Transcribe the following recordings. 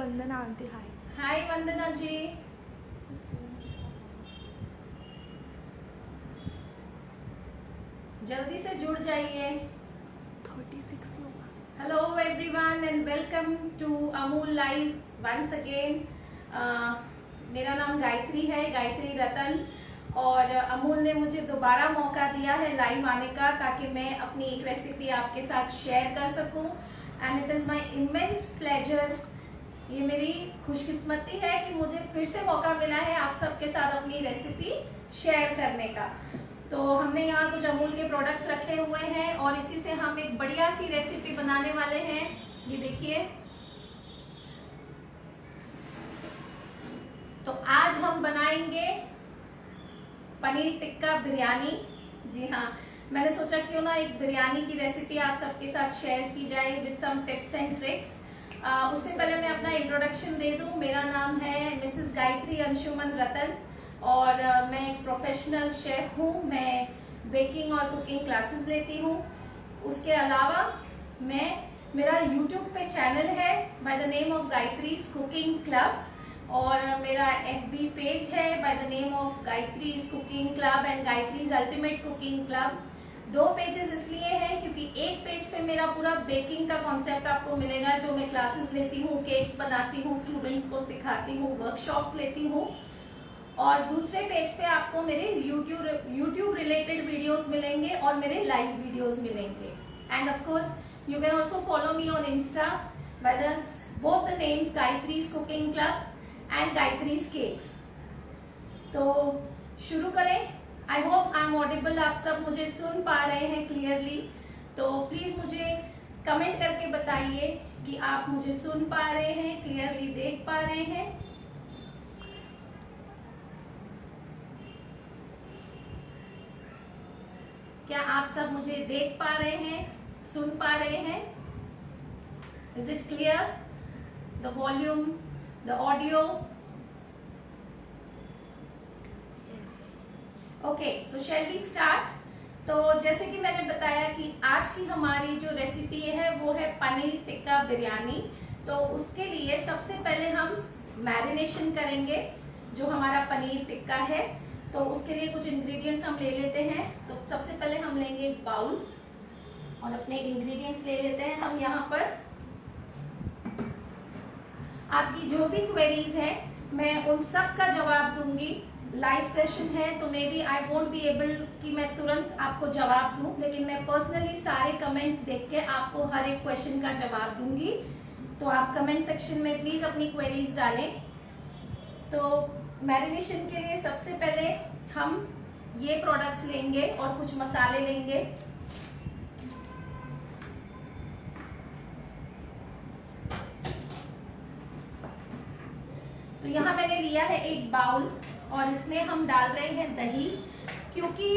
वंदना aunty हाय। हाय वंदना जी। जल्दी से जुड़ जाइए। 36 लोग। Hello everyone and welcome to Amul live once again. मेरा नाम गायत्री है, गायत्री रतन, और अमूल ने मुझे दोबारा मौका दिया है लाइव आने का ताकि मैं अपनी एक रेसिपी आपके साथ शेयर कर सकूं। And it is my immense pleasure, ये मेरी खुशकिस्मती है कि मुझे फिर से मौका मिला है आप सबके साथ अपनी रेसिपी शेयर करने का। तो हमने यहाँ कुछ अमूल के प्रोडक्ट्स रखे हुए हैं और इसी से हम एक बढ़िया सी रेसिपी बनाने वाले हैं। ये देखिए, तो आज हम बनाएंगे पनीर टिक्का बिरयानी। जी हाँ, मैंने सोचा क्यों ना एक बिरयानी की रेसिपी आप सबके साथ शेयर की जाए with some tips and tricks. उससे पहले मैं अपना इंट्रोडक्शन दे दूं। मेरा नाम है मिसेस गायत्री अंशुमन रतन और मैं एक प्रोफेशनल शेफ हूं। मैं बेकिंग और कुकिंग क्लासेस लेती हूं। उसके अलावा मेरा यूट्यूब पे चैनल है by the name of Gayatri's cooking club, और मेरा FB पेज है by the name of Gayatri's cooking club and Gayatri's ultimate cooking club. दो पेजेस इसलिए हैं क्योंकि एक पेज पे मेरा पूरा बेकिंग का कॉन्सेप्ट आपको मिलेगा, जो मैं क्लासेस लेती हूँ, केक्स बनाती हूँ, स्टूडेंट्स को सिखाती हूँ, वर्कशॉप्स लेती हूँ। और दूसरे पेज पे आपको मेरे यूट्यूब रिलेटेड वीडियोस मिलेंगे और मेरे लाइव वीडियोस मिलेंगे। And of course you can also follow me on Insta by the both the names Gayatri's cooking club and Gayatri's cakes. तो शुरू करें। I hope I am audible, आप सब मुझे सुन पा रहे हैं क्लियरली। तो प्लीज मुझे कमेंट करके बताइए कि आप मुझे सुन पा रहे हैं, क्लियरली देख पा रहे हैं। क्या आप सब मुझे देख पा रहे हैं, सुन पा रहे हैं? Is it clear? The volume, the audio? Okay, so shall we start. तो जैसे कि मैंने बताया कि आज की हमारी जो रेसिपी है वो है पनीर टिक्का बिरयानी। तो उसके लिए सबसे पहले हम मैरिनेशन करेंगे जो हमारा पनीर टिक्का है। तो उसके लिए कुछ इंग्रेडिएंट्स हम ले लेते हैं। तो सबसे पहले हम लेंगे एक बाउल और अपने इंग्रेडिएंट्स ले लेते हैं हम यहाँ पर। आपकी जो भी क्वेरीज है मैं उन सब का जवाब दूंगी। लाइव सेशन है तो maybe I won't be able कि मैं तुरंत आपको जवाब दूं, लेकिन मैं पर्सनली सारे कमेंट्स देख के आपको हर एक क्वेश्चन का जवाब दूंगी। तो आप कमेंट सेक्शन में प्लीज अपनी क्वेरीज डालें। तो मैरिनेशन के लिए सबसे पहले हम ये प्रोडक्ट्स लेंगे और कुछ मसाले लेंगे। तो यहाँ मैंने लिया है एक बाउल और इसमें हम डाल रहे हैं दही, क्योंकि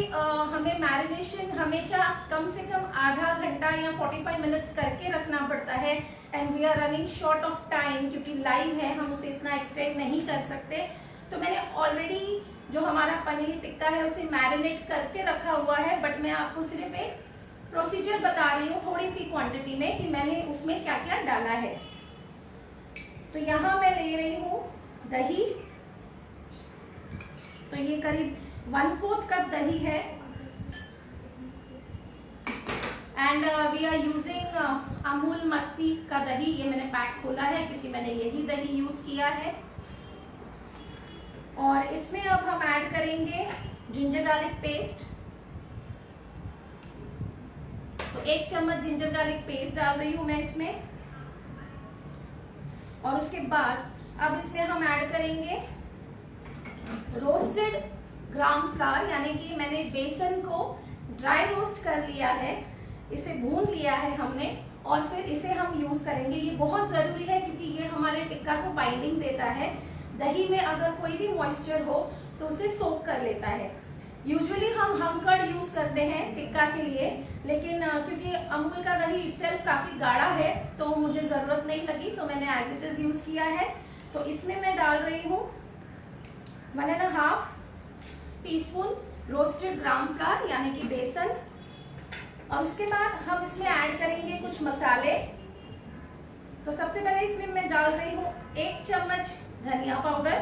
हमें मैरिनेशन हमेशा कम से कम आधा घंटा या 45 मिनट्स करके रखना पड़ता है। And we are running short of time, क्योंकि लाइव है, हम उसे इतना एक्सटेंड नहीं कर सकते। तो मैंने ऑलरेडी जो हमारा पनीर टिक्का है उसे मैरिनेट करके रखा हुआ है, बट मैं आपको सिर्फ एक प्रोसीजर बता रही हूँ थोड़ी सी क्वांटिटी में कि मैंने उसमें क्या क्या डाला है। तो यहाँ मैं ले रही हूँ दही। तो ये करीब 1/4 कप दही है। And we are using Amul Masti का दही। ये मैंने पैक खोला है क्योंकि मैंने यही दही यूज किया है। और इसमें अब हम ऐड करेंगे जिंजर गार्लिक पेस्ट। तो 1 चम्मच जिंजर गार्लिक पेस्ट डाल रही हूं मैं इसमें। और उसके बाद अब इसमें हम ऐड करेंगे रोस्टेड ग्राम फ्लावर, यानी कि मैंने बेसन को ड्राई रोस्ट कर लिया है, इसे भून लिया है हमने और फिर इसे हम यूज करेंगे। ये बहुत जरूरी है क्योंकि ये हमारे टिक्का को बाइंडिंग देता है। दही में अगर कोई भी मॉइस्चर हो तो उसे सोक कर लेता है। यूजुअली हम कर्ड यूज करते हैं टिक्का के लिए, लेकिन क्योंकि अमूल का दही इटसेल्फ काफी गाढ़ा है तो मुझे जरूरत नहीं लगी, तो मैंने एज इट इज यूज किया है। तो इसमें मैं डाल रही हूँ 1.5 टीस्पून रोस्टेड ग्राम फ्लावर यानी कि बेसन। और उसके बाद हम इसमें ऐड करेंगे कुछ मसाले। तो सबसे पहले इसमें मैं डाल रही हूँ 1 चम्मच धनिया पाउडर,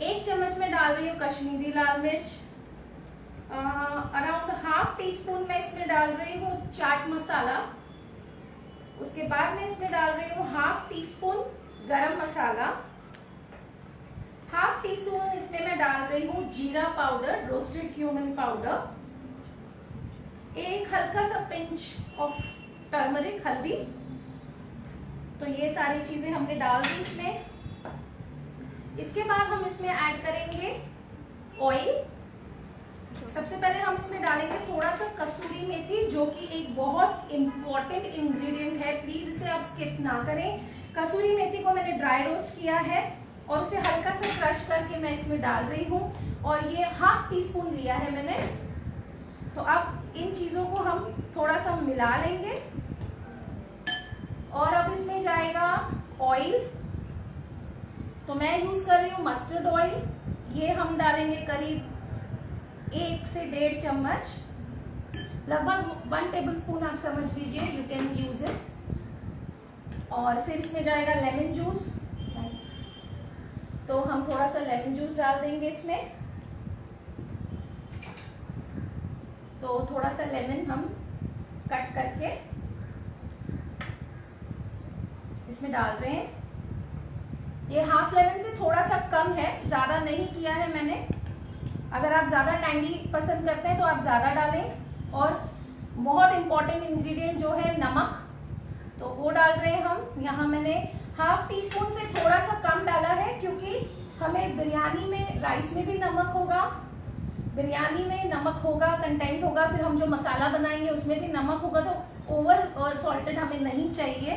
1 चम्मच में डाल रही हूँ कश्मीरी लाल मिर्च, अराउंड ½ टीस्पून मैं इसमें डाल रही हूँ चाट मसाला, उसके बाद मैं इसमें डाल रही हूँ ½ टीस्पून गरम मसाला, ½ टीस्पून इसमें मैं डाल रही हूँ जीरा पाउडर, रोस्टेड क्यूमिन पाउडर, एक हल्का सा पिंच ऑफ टर्मरिक, हल्दी। तो ये सारी चीजें हमने डाल दी इसमें। इसके बाद हम इसमें ऐड करेंगे ऑयल। सबसे पहले हम इसमें डालेंगे थोड़ा सा कसूरी मेथी, जो कि एक बहुत इंपॉर्टेंट इंग्रेडिएंट है, प्लीज इसे आप स्किप ना करें। कसूरी मेथी को मैंने ड्राई रोस्ट किया है और उसे हल्का सा क्रश करके मैं इसमें डाल रही हूँ, और ये ½ टीस्पून लिया है मैंने। तो अब इन चीजों को हम थोड़ा सा मिला लेंगे, और अब इसमें जाएगा ऑयल। तो मैं यूज कर रही हूँ मस्टर्ड ऑयल, ये हम डालेंगे करीब 1 से 1.5 चम्मच, लगभग 1 टेबलस्पून आप समझ लीजिए, यू कैन यूज इट। और फिर इसमें जाएगा लेमन जूस, तो हम थोड़ा सा लेमन जूस डाल देंगे इसमें। तो थोड़ा सा लेमन हम कट करके इसमें डाल रहे हैं। ये ½ लेमन से थोड़ा सा कम है, ज्यादा नहीं किया है मैंने। अगर आप ज्यादा टैंगी पसंद करते हैं तो आप ज्यादा डालें। और बहुत इंपॉर्टेंट इंग्रेडिएंट जो है नमक, तो वो डाल रहे हैं हम। यहाँ मैंने ½ टीस्पून से थोड़ा सा कम डाला है, क्योंकि हमें बिरयानी में, राइस में भी नमक होगा, बिरयानी में नमक होगा, कंटेंट होगा, फिर हम जो मसाला बनाएंगे उसमें भी नमक होगा, तो ओवर सॉल्टेड हमें नहीं चाहिए।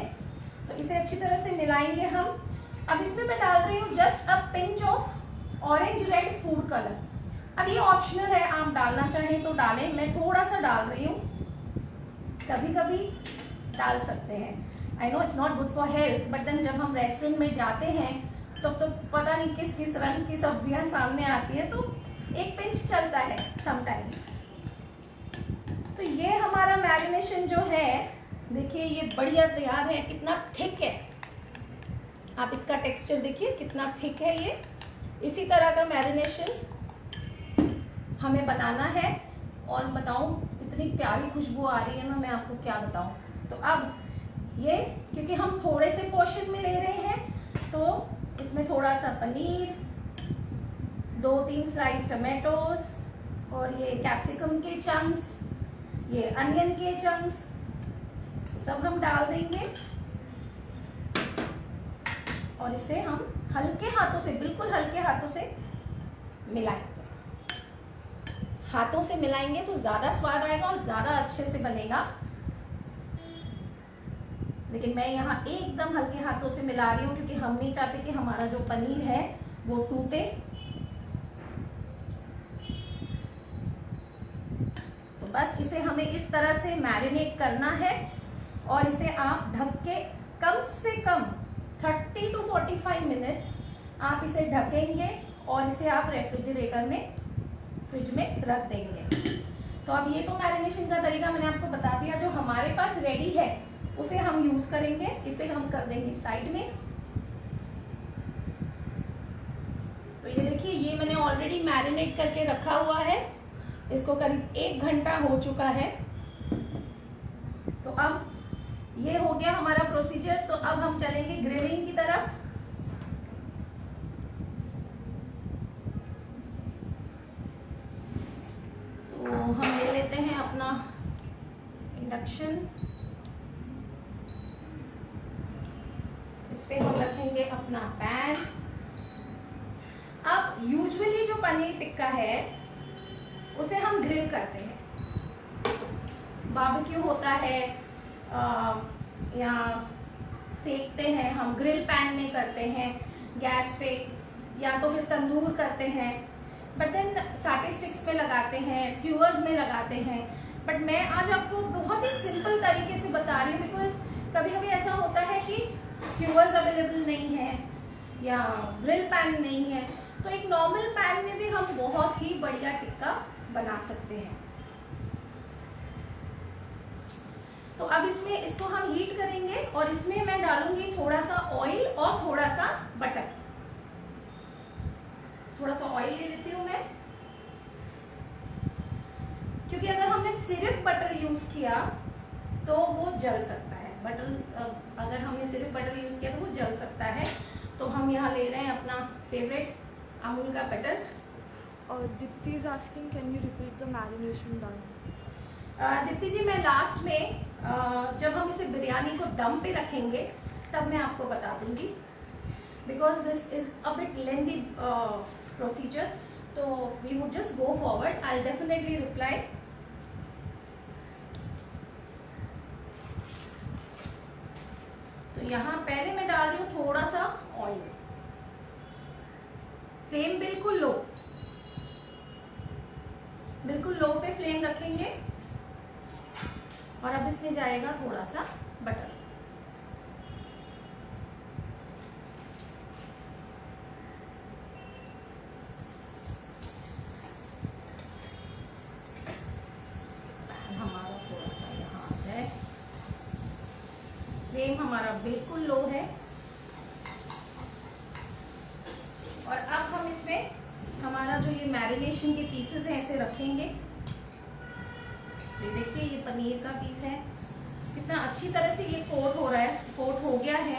तो इसे अच्छी तरह से मिलाएंगे हम। अब इसमें मैं डाल रही हूँ just a pinch of orange red food colour. अब ये ऑप्शनल है, आप डालना चाहें तो डालें, मैं थोड़ा सा डाल रही हूँ, कभी कभी डाल सकते हैं। I know it's not good for health, but then जब हम रेस्टोरेंट में जाते हैं तब तो पता नहीं किस किस रंग की सब्जियां सामने आती है, तो एक पिंच चलता है समटाइम्स। तो ये हमारा मैरिनेशन जो है, देखिए ये बढ़िया तैयार है। कितना थिक है, आप इसका टेक्सचर देखिए कितना थिक है ये। इसी तरह का मैरिनेशन हमें बनाना है। और बताऊं, इतनी प्यारी खुशबू आ रही है ना, मैं आपको क्या बताऊं। तो अब ये, क्योंकि हम थोड़े से पोर्शन में ले रहे हैं, तो इसमें थोड़ा सा पनीर, 2-3 स्लाइस टमाटोज, और ये कैप्सिकम के चंक्स, ये अनियन के चंक्स, सब हम डाल देंगे। और इसे हम हल्के हाथों से, बिल्कुल हल्के हाथों से मिलाएंगे। हाथों से मिलाएंगे तो ज्यादा स्वाद आएगा और ज्यादा अच्छे से बनेगा। लेकिन मैं यहाँ एकदम हल्के हाथों से मिला रही हूँ, क्योंकि हम नहीं चाहते कि हमारा जो पनीर है वो टूटे। तो बस इसे हमें इस तरह से मैरिनेट करना है, और इसे आप ढक के कम से कम 30 to 45 मिनट्स आप इसे ढकेंगे, और इसे आप रेफ्रिजरेटर में, फ्रिज में रख देंगे। तो अब ये तो मैरिनेशन का तरीका मैंने आपको बता दिया। जो हमारे पास रेडी है उसे हम यूज करेंगे। इसे हम कर देंगे साइड में। तो ये देखिए, ये मैंने ऑलरेडी मैरिनेट करके रखा हुआ है। इसको करीब 1 घंटा हो चुका है। तो अब ये हो गया हमारा प्रोसीजर। तो अब हम चलेंगे ग्रिलिंग की तरफ। तो हम ले लेते हैं अपना इंडक्शन, इस पे हम रखेंगे अपना पैन। अब यूजुअली जो पनीर टिक्का है उसे हम ग्रिल करते हैं, बारबेक्यू होता है या सेकते हैं, हम ग्रिल पैन में करते हैं गैस पे, या तो फिर तंदूर करते हैं, बट देन साटे स्टिक्स में लगाते हैं, स्क्यूअर्स में लगाते हैं। बट मैं आज आपको बहुत ही सिंपल तरीके से बता रही हूँ, बिकॉज कभी कभी ऐसा होता है कि स्क्यूअर्स अवेलेबल नहीं है या ग्रिल पैन नहीं है, तो एक नॉर्मल पैन में भी हम बहुत ही बढ़िया टिक्का बना सकते हैं। तो अब इसमें इसको हम हीट करेंगे और इसमें मैं डालूंगी थोड़ा सा ऑयल और थोड़ा सा बटर। थोड़ा सा ऑयल ले लेती हूँ मैं, क्योंकि अगर हमने सिर्फ बटर यूज किया तो वो जल सकता है। बटर अगर हमने सिर्फ बटर यूज किया तो वो जल सकता है। तो हम यहाँ ले रहे हैं अपना फेवरेट अमूल का बटर। और Deepti is asking can you repeat the marination done. Deepti ji, मैं लास्ट में जब हम इसे बिरयानी को दम पे रखेंगे तब मैं आपको बता दूंगी, because this is a bit lengthy procedure. तो we would just go forward, I will definitely reply. तो यहाँ पहले मैं डाल रही हूँ थोड़ा सा ऑयल। फ्लेम बिल्कुल लो, बिल्कुल लो पे फ्लेम रखेंगे। और अब इसमें जाएगा थोड़ा सा बटर। हमारा थोड़ा सा यहाँ आ जाए। फ्लेम हमारा बिल्कुल लो है। और अब हम इसमें हमारा जो ये मैरिनेशन के पीसेस हैं ऐसे रखेंगे। ये देखिए, ये पनीर का पीस है, कितना अच्छी तरह से ये कोट हो रहा है, कोट हो गया है।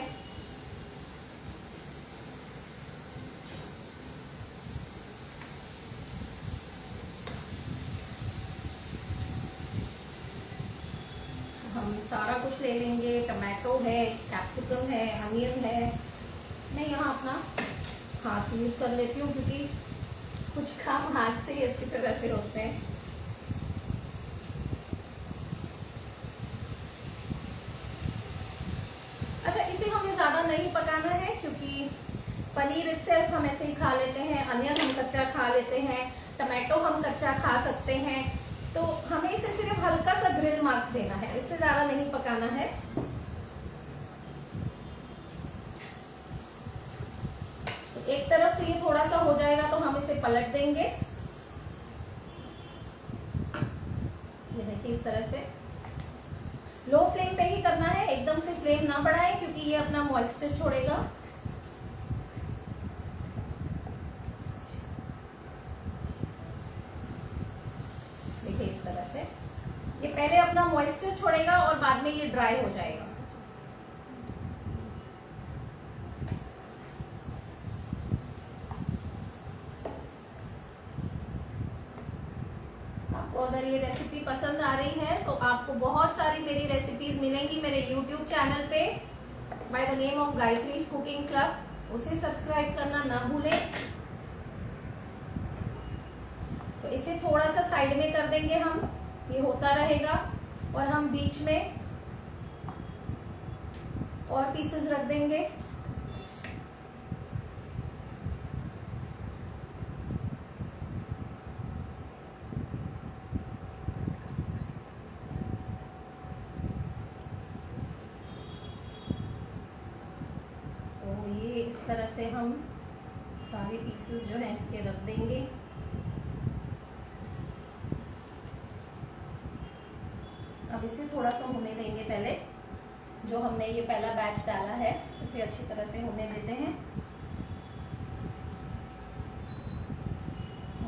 हम सारा कुछ ले लेंगे। टमाटो है, कैप्सिकम है, अनियन है। मैं यहाँ अपना हाथ यूज कर लेती हूँ क्योंकि कुछ काम हाथ से ही अच्छी तरह से होते हैं। अच्छा, इसे हमें ज़्यादा नहीं पकाना है क्योंकि पनीर इटसेल्फ हम ऐसे ही खा लेते हैं, अनियन हम कच्चा खा लेते हैं, टमाटो हम कच्चा खा सकते हैं। तो हमें इसे सिर्फ हल्का सा ग्रिल मार्क्स देना है, इससे ज़्यादा नहीं पकाना है। तो एक तरफ से ये थोड़ा सा हो जाएगा तो हम इसे पलट देंगे। ये देखिए, इस तरह से लो फ्लेम पे ही करना है, एकदम से फ्लेम ना बढ़ाएं क्योंकि ये अपना मॉइस्चर छोड़ेगा। देखिए, इस तरह से ये पहले अपना मॉइस्चर छोड़ेगा और बाद में ये ड्राई हो जाएगा। अगर ये रेसिपी पसंद आ रही है तो आपको बहुत सारी मेरी रेसिपीज मिलेंगी मेरे YouTube चैनल पे by the name of Gayatri's cooking club. उसे सब्सक्राइब करना ना भूलें। तो इसे थोड़ा सा साइड में कर देंगे हम, ये होता रहेगा। और हम बीच में और पीसेस रख देंगे। इस तरह से हम सारे पीसेस जो है इसके रख देंगे। अब इसे थोड़ा सा होने देंगे। पहले जो हमने ये पहला बैच डाला है इसे अच्छी तरह से होने देते हैं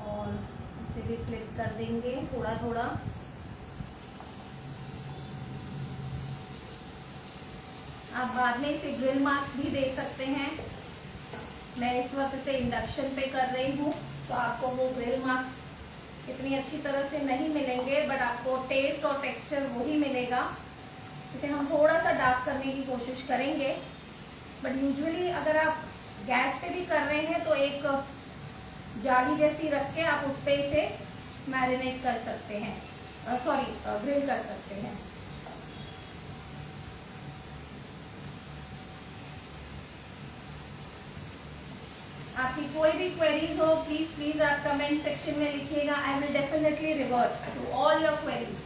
और इसे भी फ्लिप कर देंगे थोड़ा थोड़ा। आप बाद में इसे ग्रिल मार्क्स भी दे सकते हैं। मैं इस वक्त इसे इंडक्शन पे कर रही हूँ तो आपको वो ग्रिल मार्क्स इतनी अच्छी तरह से नहीं मिलेंगे, बट आपको टेस्ट और टेक्सचर वही मिलेगा। इसे हम थोड़ा सा डार्क करने की कोशिश करेंगे, बट यूजुअली अगर आप गैस पे भी कर रहे हैं तो एक जाली जैसी रख के आप उस पर इसे मैरिनेट कर सकते हैं, ग्रिल कर सकते हैं। आपकी कोई भी क्वेरीज हो प्लीज आप कमेंट सेक्शन में लिखिएगा। I will definitely revert to all your queries.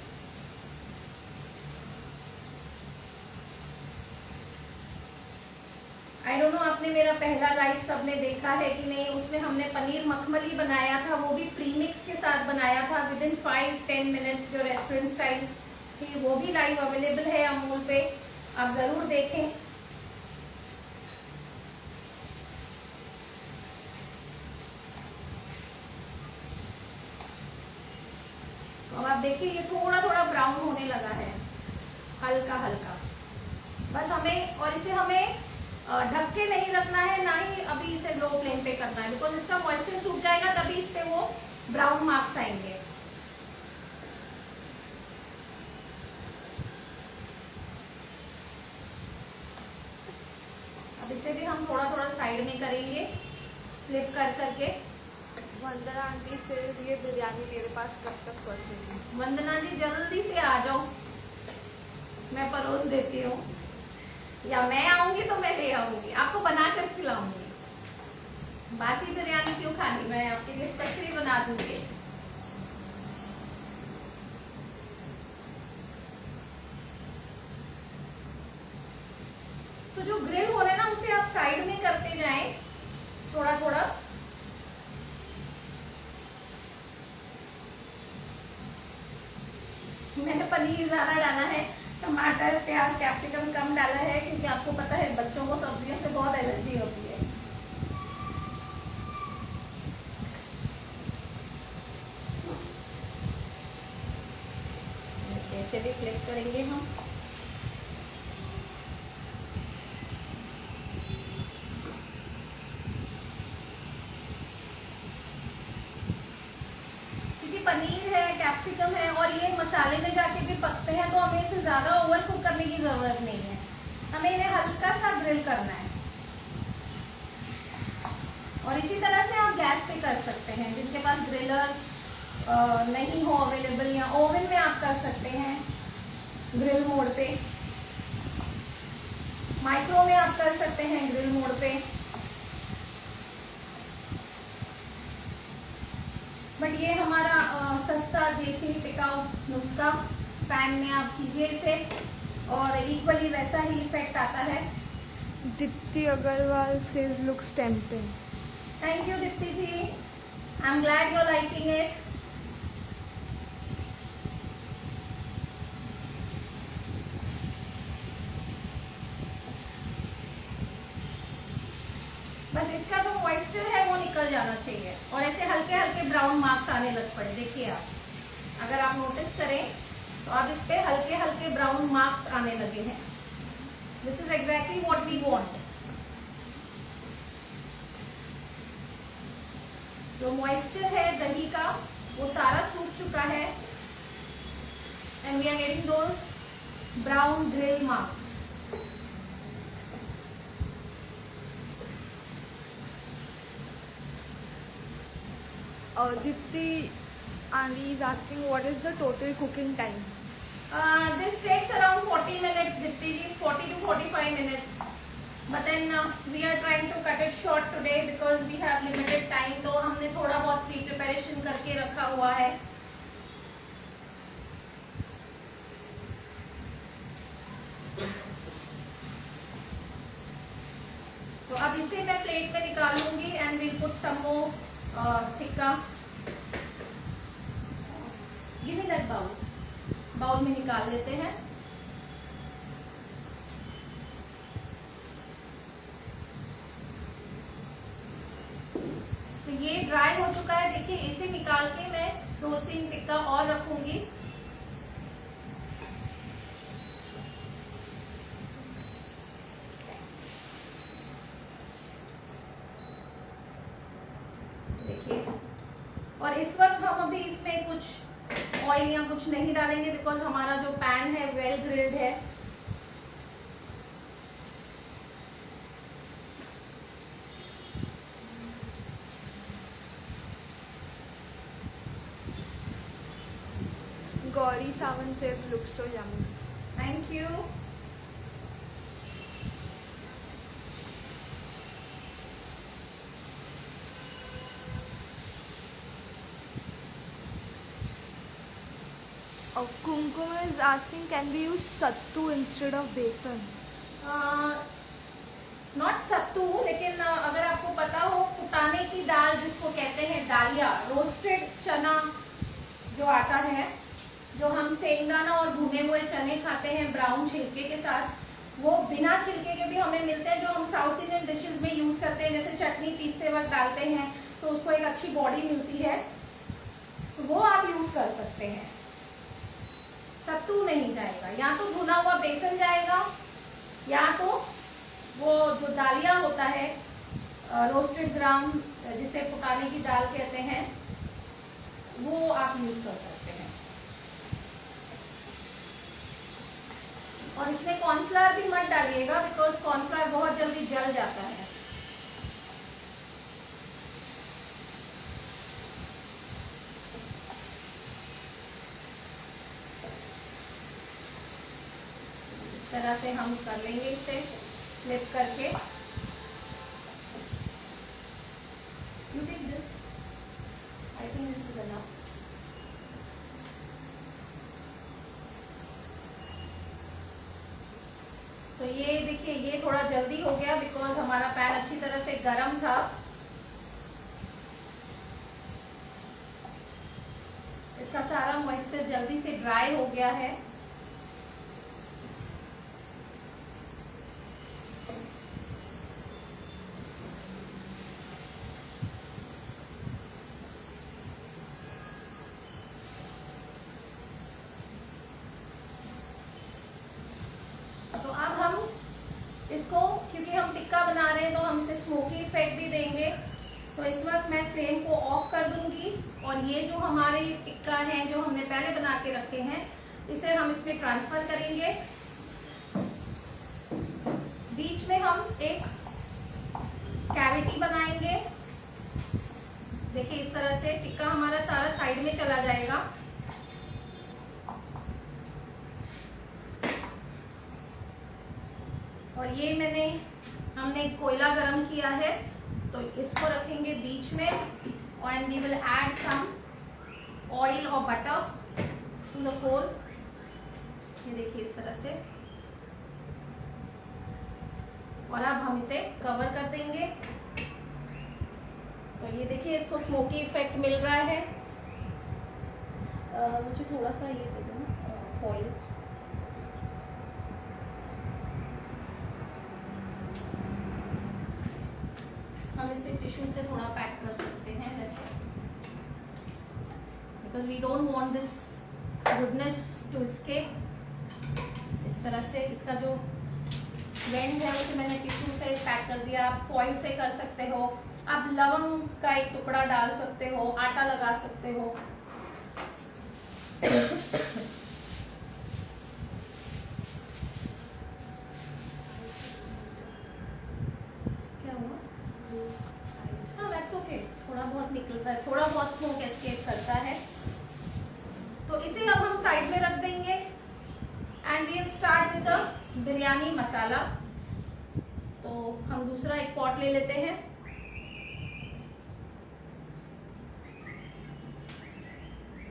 I don't know आपने मेरा पहला लाइव सबने देखा है कि नहीं। उसमें हमने पनीर मखमली बनाया था, वो भी प्रीमिक्स के साथ बनाया था विद इन 5-10 मिनट्स, जो रेस्टोरेंट स्टाइल ठीक है, वो भी लाइव अवेलेबल है अमूल पे, आप जरूर देखें। तो अब आप देखिए ये थोड़ा थोड़ा ब्राउन होने लगा है, हल्का हल्का। बस हमें, और इसे हमें ढक के नहीं रखना है, ना ही अभी इसे लो फ्लेम पे करना है, बिकॉज इसका मॉइस्चर सूख जाएगा, तभी इस पे वो ब्राउन मार्क्स आएंगे। अब इसे भी हम थोड़ा थोड़ा साइड में करेंगे, फ्लिप कर करके। वंदना आंटी से ये बिरयानी मेरे पास कब तक पहुँचेगी? वंदना जी जल्दी से आ जाओ, मैं परोस देती हूँ, या मैं आऊंगी तो मैं ले आऊंगी, आपको बना कर खिलाऊंगी। बासी बिरयानी क्यों खानी, मैं आपके लिए स्पेशली बना दूंगी। तो जो ग्रिल हो रहा है ना, उसे आप साइड में करते जाएं थोड़ा थोड़ा। मैंने पनीर ज्यादा डाला है, टमाटर प्याज कैप्सिकम कम डाला है, क्योंकि आपको पता है बच्चों को सब्जियों से बहुत एलर्जी होती है। ऐसे भी फ्लिप करेंगे हम। क्योंकि पनीर है, कैप्सिकम है, और ये मसाले में जाके भी पकते हैं, तो हमें इसे ज्यादा ओवर कुक करने की जरूरत नहीं है, हमें इन्हें हल्का सा ग्रिल करना है। और इसी तरह से आप गैस पे कर सकते हैं, जिनके पास ग्रिलर नहीं हो अवेलेबल, या ओवन में आप कर सकते हैं ग्रिल मोड पे, माइक्रो में आप कर सकते हैं ग्रिल मोड पे। बट ये हमारा सस्ता देसी टिकाऊ नुस्खा, पैन में आप कीजिए इसे, और इक्वली वैसा ही इफेक्ट आता है। Dipti Agarwal says looks tempting. Thank you Dipti ji, I am glad you are liking it. बस इसका जो मॉइस्चर है वो निकल जाना चाहिए, और ऐसे हल्के हल्के ब्राउन मार्क्स आने लग पड़े। देखिए आप, अगर आप नोटिस करें तो अब इस पे हल्के हल्के ब्राउन मार्क्स आने लगे हैं। This is exactly what we want. जो मॉइस्चर है दही का वो सारा सूख चुका है, and we are getting those brown grill marks. Dipti Andy is asking what is the total cooking time? This takes around 40 minutes, Dipti ji, 40 to 45 minutes. But then we are trying to cut it short today because we have limited time. तो हमने थोड़ा बहुत pre preparation करके रखा हुआ है। तो अब इसे मैं प्लेट में निकालूंगी, and will put some more tikka. Give me that bowl, bowl में निकाल लेते हैं। तो ये ड्राई हो चुका है, देखिए इसे निकाल के मैं 2-3 टिक्का और रखूंगी। देखिए, और इस वक्त हम अभी इसमें कुछ ऑयल या कुछ नहीं डालेंगे, बिकॉज हमारा जो पैन है वेल ग्रिल्ड है। Gauri Sawan says looks so yummy. Thank you. Kumkum is asking can we use sattu instead of besan? Not sattu, लेकिन अगर आपको पता हो फुटाने की दाल जिसको कहते हैं दालिया, रोस्टेड चना जो आता है जो हम सेंगदाना और भुने हुए चने खाते हैं ब्राउन छिलके के साथ, वो बिना छिलके के भी हमें मिलते हैं, जो हम साउथ इंडियन डिशेस में यूज करते हैं, जैसे चटनी पीसते वक्त डालते हैं तो उसको एक अच्छी बॉडी मिलती है, तो वो आप यूज कर सकते हैं। सत्तू नहीं जाएगा, या तो भुना हुआ बेसन जाएगा, या तो वो जो दालिया होता है रोस्टेड ग्राम, जिसे पकाने की दाल कहते हैं, वो आप यूज कर सकते हैं। और इसमें कॉर्नफ्लावर भी मत डालिएगा, बिकॉज कॉर्नफ्लावर बहुत जल्दी जल जाता है। इस तरह से हम कर लेंगे, इसे फ्लिप करके। You take this. I think this is enough. तो ये देखिए, ये थोड़ा जल्दी हो गया बिकॉज हमारा पैन अच्छी तरह से गर्म था। इसका सारा मॉइस्चर जल्दी से ड्राई हो गया है। तो अब हम इसको, क्योंकि हम टिक्का बना रहे हैं तो हम इसे स्मोकी इफेक्ट भी देंगे, तो इस वक्त मैं फ्लेम को ऑफ कर दूंगी और ये जो हमारे टिक्का है जो हमने पहले बना के रखे हैं, इसे हम इसमें ट्रांसफर करेंगे। बीच में हम एक कैविटी बनाएंगे। देखिए, इस तरह से टिक्का हमारा सारा साइड में चला जाएगा। और ये हमने कोयला गरम किया है, तो इसको रखेंगे बीच में, and we will add some oil और बटर टू द होल। ये देखिए इस तरह से, और अब हम इसे कवर कर देंगे। तो ये देखिए, इसको स्मोकी इफेक्ट मिल रहा है। मुझे थोड़ा सा ये दे दो ना फॉइल। हम इसे टिश्यू से थोड़ा पैक कर सकते हैं वैसे, because we don't want this goodness to escape. इस तरह से इसका जो वेंड है उसे मैंने टिश्यू से पैक कर दिया। आप फॉइल से कर सकते हो, आप लवंग का एक टुकड़ा डाल सकते हो, आटा लगा सकते हो। थोड़ा बहुत निकलता है, थोड़ा बहुत स्मोक एस्केप करता है। तो इसे अब हम साइड में रख देंगे and we will start with the biryani masala. तो हम दूसरा एक पॉट ले लेते हैं।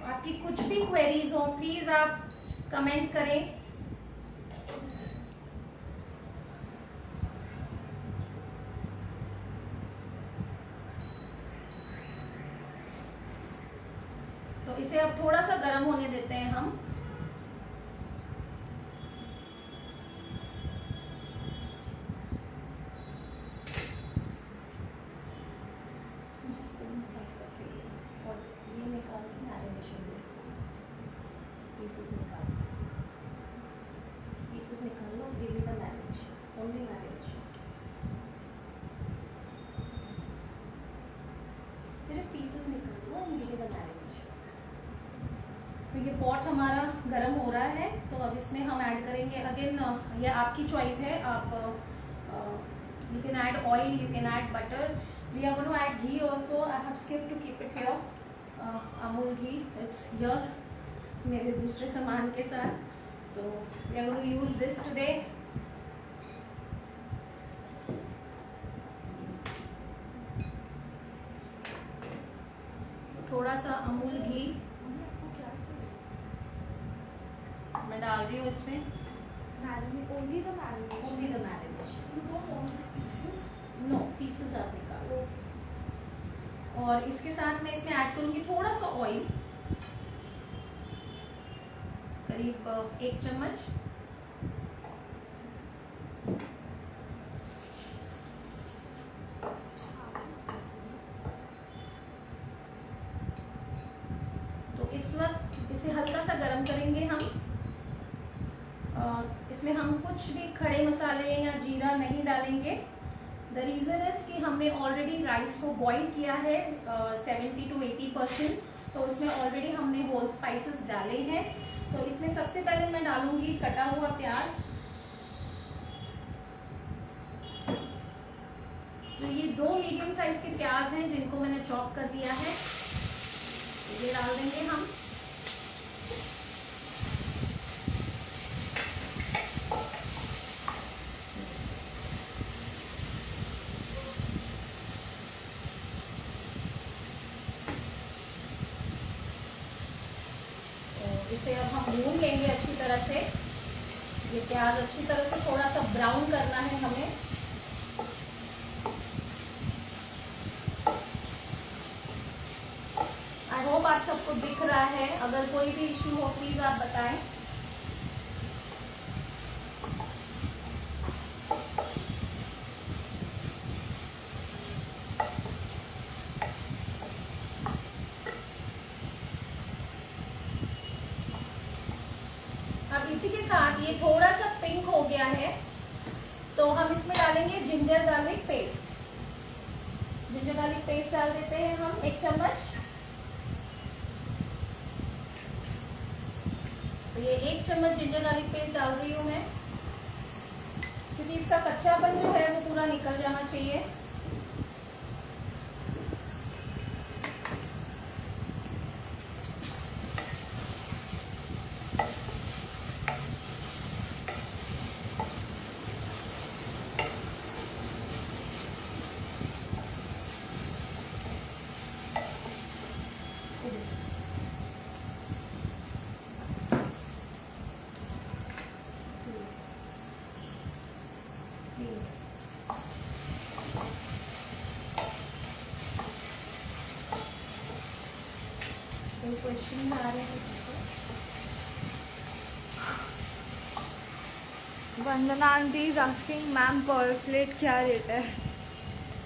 आपकी कुछ भी क्वेरीज हो प्लीज आप कमेंट करें। तो इसे अब थोड़ा सा गर्म होने देते हैं हम। पीसेस निकाल लो, give me the marination, only marination. सिर्फ पीसेस निकाल लो and give me the marination. तो ये पॉट हमारा गरम हो रहा है, तो अब इसमें हम ऐड करेंगे, अगेन ये आपकी चॉइस है, आप you can add oil, you can add butter. We are going to add ghee also. I have skipped to keep it here. Amul ghee it's here मेरे दूसरे सामान के साथ। तो we are going to use this today. थोड़ा सा अमूल घी मैं डाल रही हूँ इसमें। Only the marination. Only the marination. You don't want these pieces? No, pieces आप निकालो। और इसके साथ मैं इसमें ऐड करूँगी थोड़ा सा ऑयल। करीब 1 चम्मच। तो इस वक्त इसे हल्का सा गर्म करेंगे हम। इसमें हम कुछ भी खड़े मसाले या जीरा नहीं डालेंगे। द रीज़न इज़ कि हमने ऑलरेडी राइस को बॉईल किया है 70 to 80%, तो इसमें ऑलरेडी हमने होल स्पाइसेस डाले हैं। तो इसमें सबसे पहले मैं डालूंगी कटा हुआ प्याज। तो ये 2 मीडियम साइज के प्याज हैं जिनको मैंने चॉप कर दिया है, ये डाल देंगे हम। इसे अब हम भून लेंगे अच्छी तरह से। ये प्याज अच्छी तरह से थोड़ा सा ब्राउन करना है हमें। आई होप आप सबको दिख रहा है। अगर कोई भी इश्यू हो प्लीज आप बताएं। अब इसी के साथ ये थोड़ा सा पिंक हो गया है, तो हम इसमें डालेंगे ginger garlic paste. Ginger garlic paste डाल देते हैं हम 1 चम्मच। तो ये 1 चम्मच जिंजर गार्लिक पेस्ट डाल रही हूँ मैं, क्योंकि इसका कच्चापन जो है वो पूरा निकल जाना चाहिए। क्वेश्चन आ रहे हैं। वंदना आंटी इज आस्किंग मैम पर प्लेट क्या रेट है?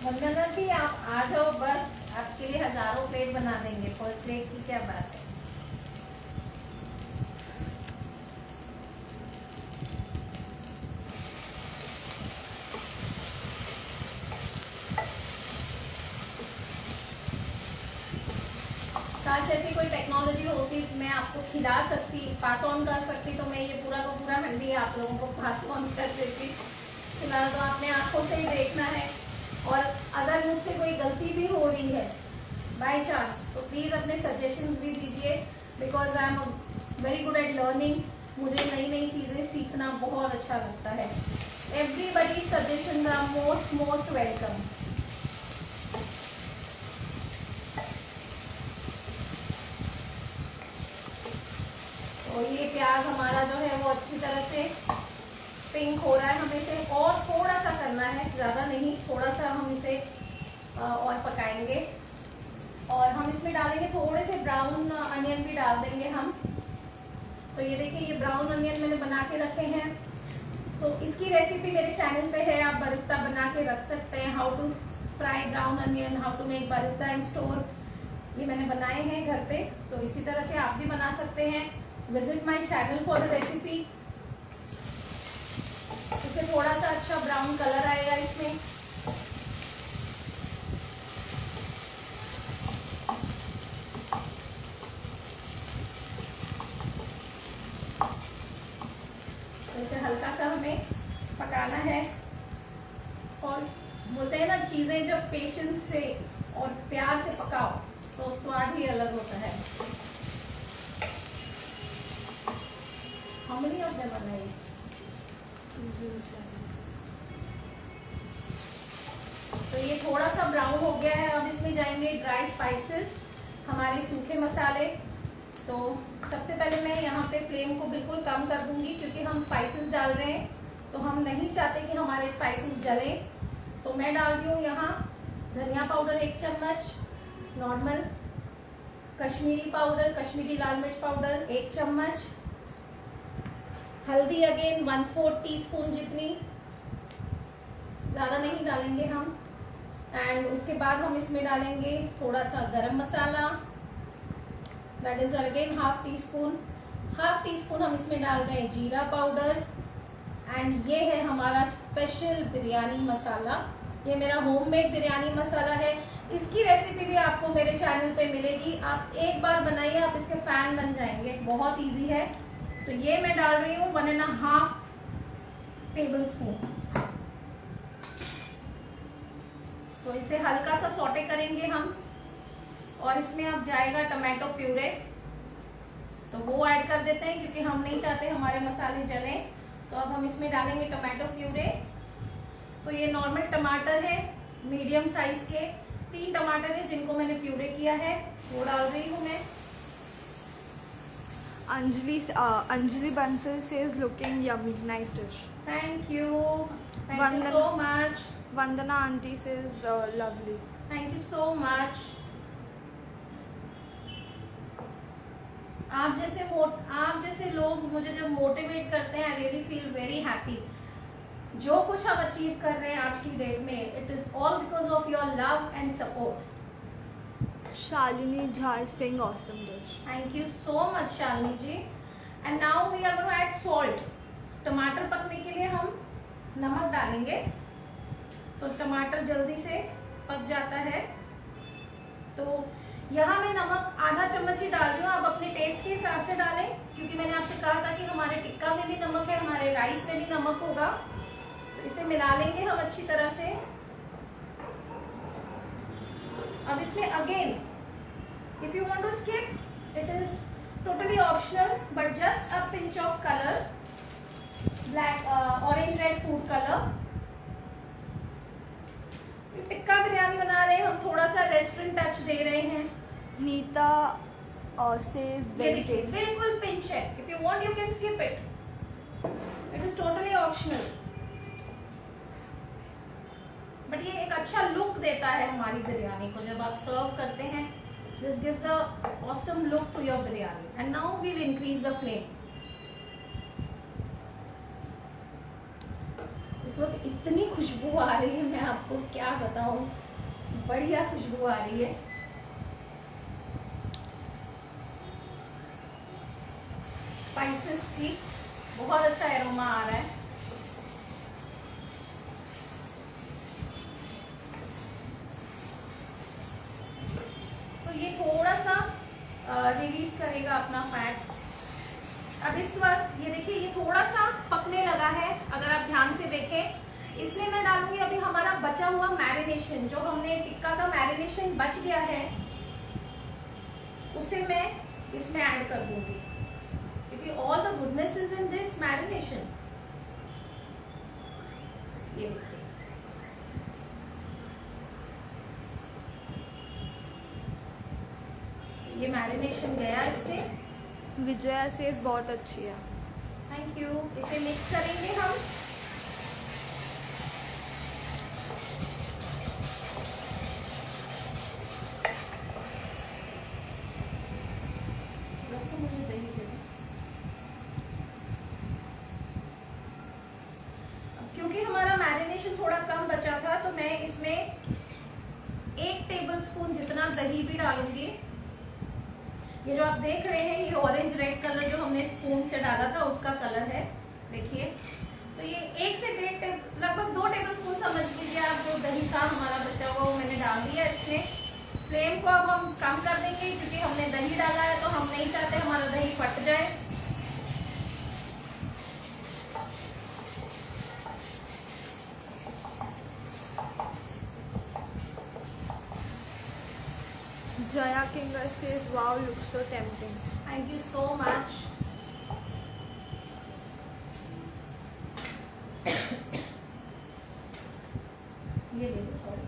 वंदना जी आप आ जाओ, बस आपके लिए हजारों प्लेट बना देंगे। पर प्लेट की क्या बात है। काश ऐसी कोई टेक्नोलॉजी होती मैं आपको खिला सकती, पास ऑन कर सकती, तो मैं ये पूरा का पूरा हंडी आप लोगों को पास ऑन कर देती। फिलहाल तो आपने आंखों से ही देखना है। और अगर मुझसे कोई गलती भी हो रही है बाय चांस, तो प्लीज़ अपने सजेशंस भी दीजिए, because I am very good at learning. मुझे नई नई चीज़ें सीखना बहुत अच्छा लगता है। Everybody suggestion are most welcome. तो ये प्याज हमारा जो है वो अच्छी तरह से पिंक हो रहा है। हमें इसे और थोड़ा सा करना है, ज़्यादा नहीं, थोड़ा सा हम इसे और पकाएंगे। और हम इसमें डालेंगे थोड़े से ब्राउन अनियन भी डाल देंगे हम। तो ये देखिए, ये ब्राउन अनियन मैंने बना के रखे हैं। तो इसकी रेसिपी मेरे चैनल पे है, आप बरिस्ता बना के रख सकते हैं। How to fry brown onion, how to make birista in store, ये मैंने बनाए हैं घर पे। तो इसी तरह से आप भी बना सकते हैं। Visit my channel for the recipe. इससे थोड़ा सा अच्छा ब्राउन कलर आएगा इसमें। तो इसे हल्का सा हमें पकाना है। और बोलते हैं ना, चीज़ें जब पेशेंस से और प्यार से पकाओ तो स्वाद ही अलग होता है। How many of them are there? तो ये थोड़ा सा ब्राउन हो गया है। अब इसमें जाएंगे ड्राई स्पाइसेस, हमारे सूखे मसाले। तो सबसे पहले मैं यहाँ पे फ्लेम को बिल्कुल कम कर दूंगी, क्योंकि हम स्पाइसेस डाल रहे हैं, तो हम नहीं चाहते कि हमारे स्पाइसेस जलें। तो मैं डाल रही हूँ यहाँ धनिया पाउडर 1 चम्मच, नॉर्मल कश्मीरी पाउडर, कश्मीरी लाल मिर्च पाउडर 1 चम्मच, हल्दी अगेन 1/4 टीस्पून जितनी, ज़्यादा नहीं डालेंगे हम। एंड उसके बाद हम इसमें डालेंगे थोड़ा सा garam masala, that is again half teaspoon. Half teaspoon हम इसमें डाल रहे हैं जीरा पाउडर। एंड ये है हमारा स्पेशल बिरयानी मसाला, ये मेरा होममेड बिरयानी मसाला है। इसकी रेसिपी भी आपको मेरे चैनल पे मिलेगी, आप एक बार बनाइए, आप इसके फैन बन जाएंगे, बहुत इजी है। तो ये मैं डाल रही हूँ 1.5 टेबल स्पून। तो इसे हल्का सा सॉटे करेंगे हम, और इसमें अब जाएगा टमाटो प्यूरे, तो वो ऐड कर देते हैं क्योंकि हम नहीं चाहते हमारे मसाले जलें। तो अब हम इसमें डालेंगे टमाटो प्यूरे। तो ये नॉर्मल टमाटर है, मीडियम साइज के 3 टमाटर है जिनको मैंने प्यूरे किया है, वो डाल रही हूँ मैं। Anjali Bansal says looking yummy, nice dish. Thank you so much. Vandana auntie says lovely. Thank you so much. आप जैसे लोग मुझे जब मोटिवेट करते हैं, I really feel very happy. जो कुछ हम अचीव कर रहे हैं आज की डेट में, it is all because of your love and support. Shalini Jha is saying awesome dish. Thank you so much Shalini ji. And now we are going to add salt. टमाटर पकने के लिए हम नमक डालेंगे, तो टमाटर जल्दी से पक जाता है। तो यहाँ मैं नमक आधा चम्मच ही डाल रही हूँ, आप अपने टेस्ट के हिसाब से डालें, क्योंकि मैंने आपसे कहा था कि हमारे टिक्का में भी नमक है, हमारे राइस में भी नमक होगा। तो इसे मिला लेंगे हम अच्छी तरह से। अब इसमें again, if you want to skip, it is totally optional, but just a pinch of colour, black orange red food colour. Tikka biryani बना रहे हैं हम, थोड़ा सा रेस्टोरेंट टच दे रहे हैं। Neeta says ये very देखिए tasty. बिल्कुल पिंच है, if you want you can skip it, it is totally optional, but ये एक अच्छा लुक देता है हमारी बिरयानी को जब आप सर्व करते हैं। This gives a awesome look to your biryani. And now we will increase the flame. इस वक्त इतनी खुशबू आ रही है, मैं आपको क्या बताऊं, बढ़िया खुशबू आ रही है। स्पाइसेस की बहुत अच्छा एरोमा आ रहा है। तो ये थोड़ा सा रिलीज करेगा अपना फैट। अब इस वक्त ये देखिए, ये थोड़ा सा पकने लगा है, अगर आप ध्यान से देखें। इसमें मैं डालूंगी अभी हमारा बचा हुआ मैरिनेशन, जो हमने टिक्का का मैरिनेशन बच गया है, उसे मैं इसमें ऐड कर दूंगी, क्योंकि all the goodness is in this marination. ये देखिए, ये मैरिनेशन गया इसमें। विजया says बहुत अच्छी है. Thank you. इसे मिक्स करेंगे हम। मुझे दही दे दो। क्योंकि हमारा मैरिनेशन थोड़ा कम बचा था, तो मैं इसमें 1 टेबलस्पून जितना दही भी डालूंगी। ये जो आप देख रहे हैं, ये ऑरेंज रेड कलर जो हमने स्पून से डाला था उसका कलर है, देखिए। तो ये 1 से 1.5 लगभग 2 टेबलस्पून समझ लीजिए आप, जो दही था हमारा बचा हुआ वो मैंने डाल दिया इसमें। फ्लेम को अब हम कम कर देंगे, क्योंकि हमने दही डाला है, तो हम नहीं चाहते हमारा दही फट जाए। Jaya Kinger says wow, looks so tempting. Thank you so much. ये देखो, सॉरी।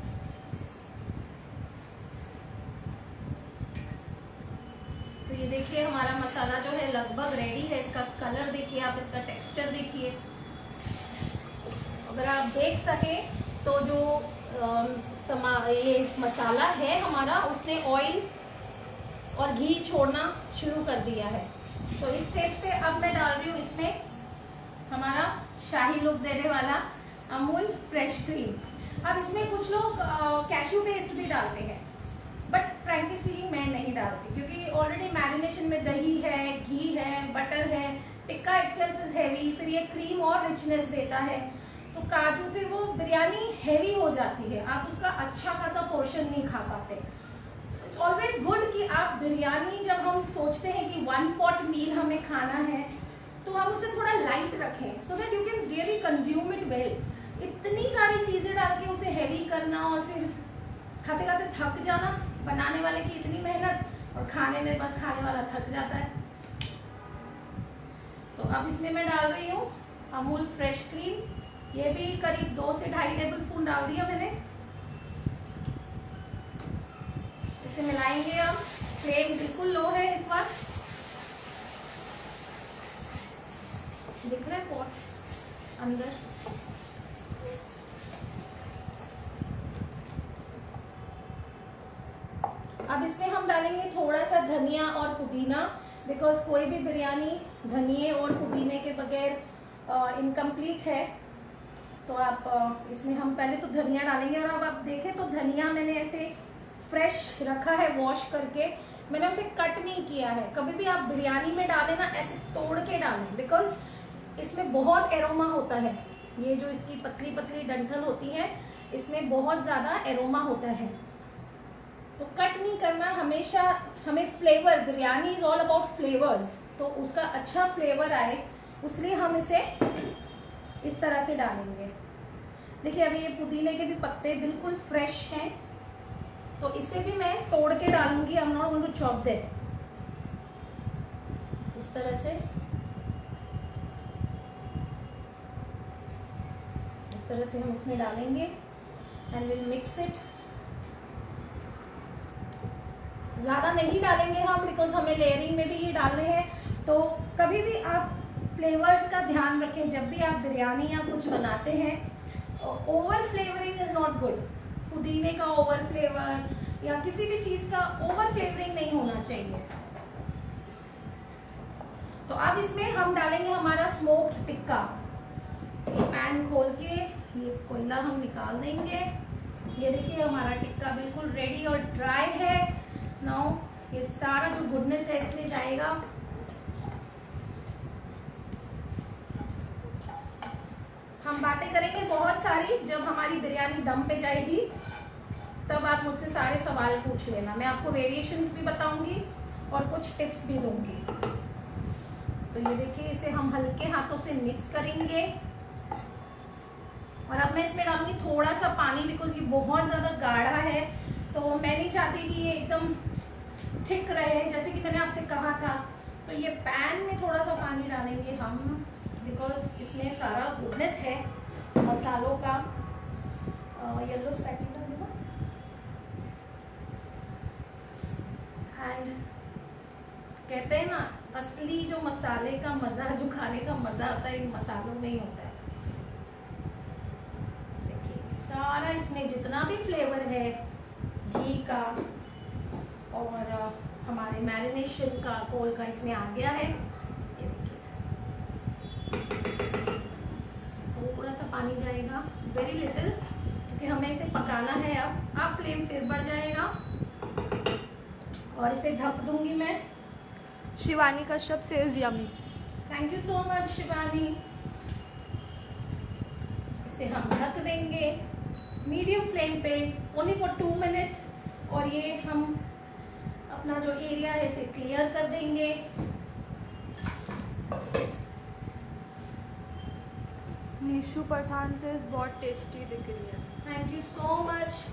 तो ये देखिए, हमारा मसाला जो है लगभग रेडी है। इसका कलर देखिए आप, इसका टेक्सचर देखिए। अगर आप देख सके तो जो ये मसाला है हमारा, उसने ऑयल और घी छोड़ना शुरू कर दिया है। तो इस स्टेज पे अब मैं डाल रही हूँ इसमें हमारा शाही लुक देने वाला अमूल फ्रेश क्रीम। अब इसमें कुछ लोग कैश्यू पेस्ट भी डालते हैं, बट फ्रैंकली स्पीकिंग मैं नहीं डालती, क्योंकि ऑलरेडी मैरिनेशन में दही है, घी है, बटर है, टिक्का इटसेल्फ इज हैवी, फिर ये क्रीम और रिचनेस देता है, तो काजू फिर वो बिरयानी हैवी हो जाती है, आप उसका अच्छा खासा पोर्शन नहीं खा पाते। इट्स ऑलवेज गुड कि आप बिरयानी जब हम सोचते हैं कि 1 पॉट मील हमें खाना है, तो हम उसे थोड़ा लाइट रखें, so that you can really consume it well. इतनी सारी चीज़ें डाल के उसे हैवी करना और फिर खाते खाते थक जाना, बनाने वाले की इतनी मेहनत और खाने में बस खाने वाला थक जाता है। तो अब इसमें मैं डाल रही हूँ अमूल फ्रेश क्रीम, ये भी करीब 2 से 2.5 टेबल स्पून डाल दिया मैंने। इसे मिलाएंगे हम, फ्लेम बिल्कुल लो है इस वक्त। दिख रहा है पॉट अंदर। अब इसमें हम डालेंगे थोड़ा सा धनिया और पुदीना, बिकॉज कोई भी बिरयानी धनिए और पुदीने के बगैर इनकम्प्लीट है। तो आप इसमें हम पहले तो धनिया डालेंगे, और अब आप देखें तो धनिया मैंने ऐसे फ्रेश रखा है वॉश करके, मैंने उसे कट नहीं किया है। कभी भी आप बिरयानी में डालें ना, ऐसे तोड़ के डालें, बिकॉज इसमें बहुत एरोमा होता है। ये जो इसकी पतली पतली डंठल होती है, इसमें बहुत ज़्यादा एरोमा होता है, तो कट नहीं करना। हमेशा हमें flavour, biryani is all about flavours, तो उसका अच्छा फ्लेवर आए इसलिए हम इसे इस तरह से डालेंगे। देखिए अभी ये पुदीने के भी पत्ते बिल्कुल फ्रेश हैं, तो इसे भी मैं तोड़ के डालूंगी। I am not going to chop them, इस तरह से, इस तरह से हम इसमें डालेंगे एंड विल मिक्स इट। ज़्यादा नहीं डालेंगे हम, बिकॉज हमें लेयरिंग में भी ये डालने हैं। तो कभी भी आप फ्लेवर्स का ध्यान रखें जब भी आप बिरयानी या कुछ बनाते हैं। Over flavouring is not good. पुदीने का ओवर फ्लेवर या किसी भी चीज़ का ओवर फ्लेवरिंग नहीं होना चाहिए। तो अब इसमें हम डालेंगे हमारा स्मोक्ड टिक्का। पैन खोल के ये कोयला हम निकाल देंगे। ये देखिए हमारा टिक्का बिल्कुल रेडी और ड्राई है। नाउ ये सारा जो गुडनेस है इसमें जाएगा। हम बातें करेंगे बहुत सारी, जब हमारी बिरयानी दम पे जाएगी तब आप मुझसे सारे सवाल पूछ लेना। मैं आपको वेरिएशंस भी बताऊंगी और कुछ टिप्स भी दूंगी। तो ये देखिए इसे हम हल्के हाथों से मिक्स करेंगे, और अब मैं इसमें डालूंगी थोड़ा सा पानी, बिकॉज ये बहुत ज़्यादा गाढ़ा है, तो मैं नहीं चाहती कि ये एकदम थिक रहे, जैसे कि मैंने आपसे कहा था। तो ये पैन में थोड़ा सा पानी डालेंगे हम, बिकॉज इसमें सारा गुडनेस है मसालों का। येलो स्पैटुला डालूंगा एंड कहते हैं ना, असली जो मसाले का मज़ा, जो खाने का मज़ा आता है, इन मसालों में ही होता है। देखिए सारा इसमें जितना भी फ्लेवर है घी का और हमारे मैरिनेशन का, कोल का, इसमें आ गया है। ये देखिए थोड़ा सा पानी जाएगा, वेरी लिटिल, क्योंकि हमें इसे पकाना है। अब फ्लेम फिर बढ़ जाएगा और इसे ढक दूंगी मैं। Shivani Kashyap says yummy. Thank you so much Shivani. इसे हम ढक देंगे मीडियम फ्लेम पे ओनली फॉर 2 मिनट्स, और ये हम अपना जो एरिया है इसे क्लियर कर देंगे। निशु पठान से बहुत टेस्टी दिख रही है। Thank you so much.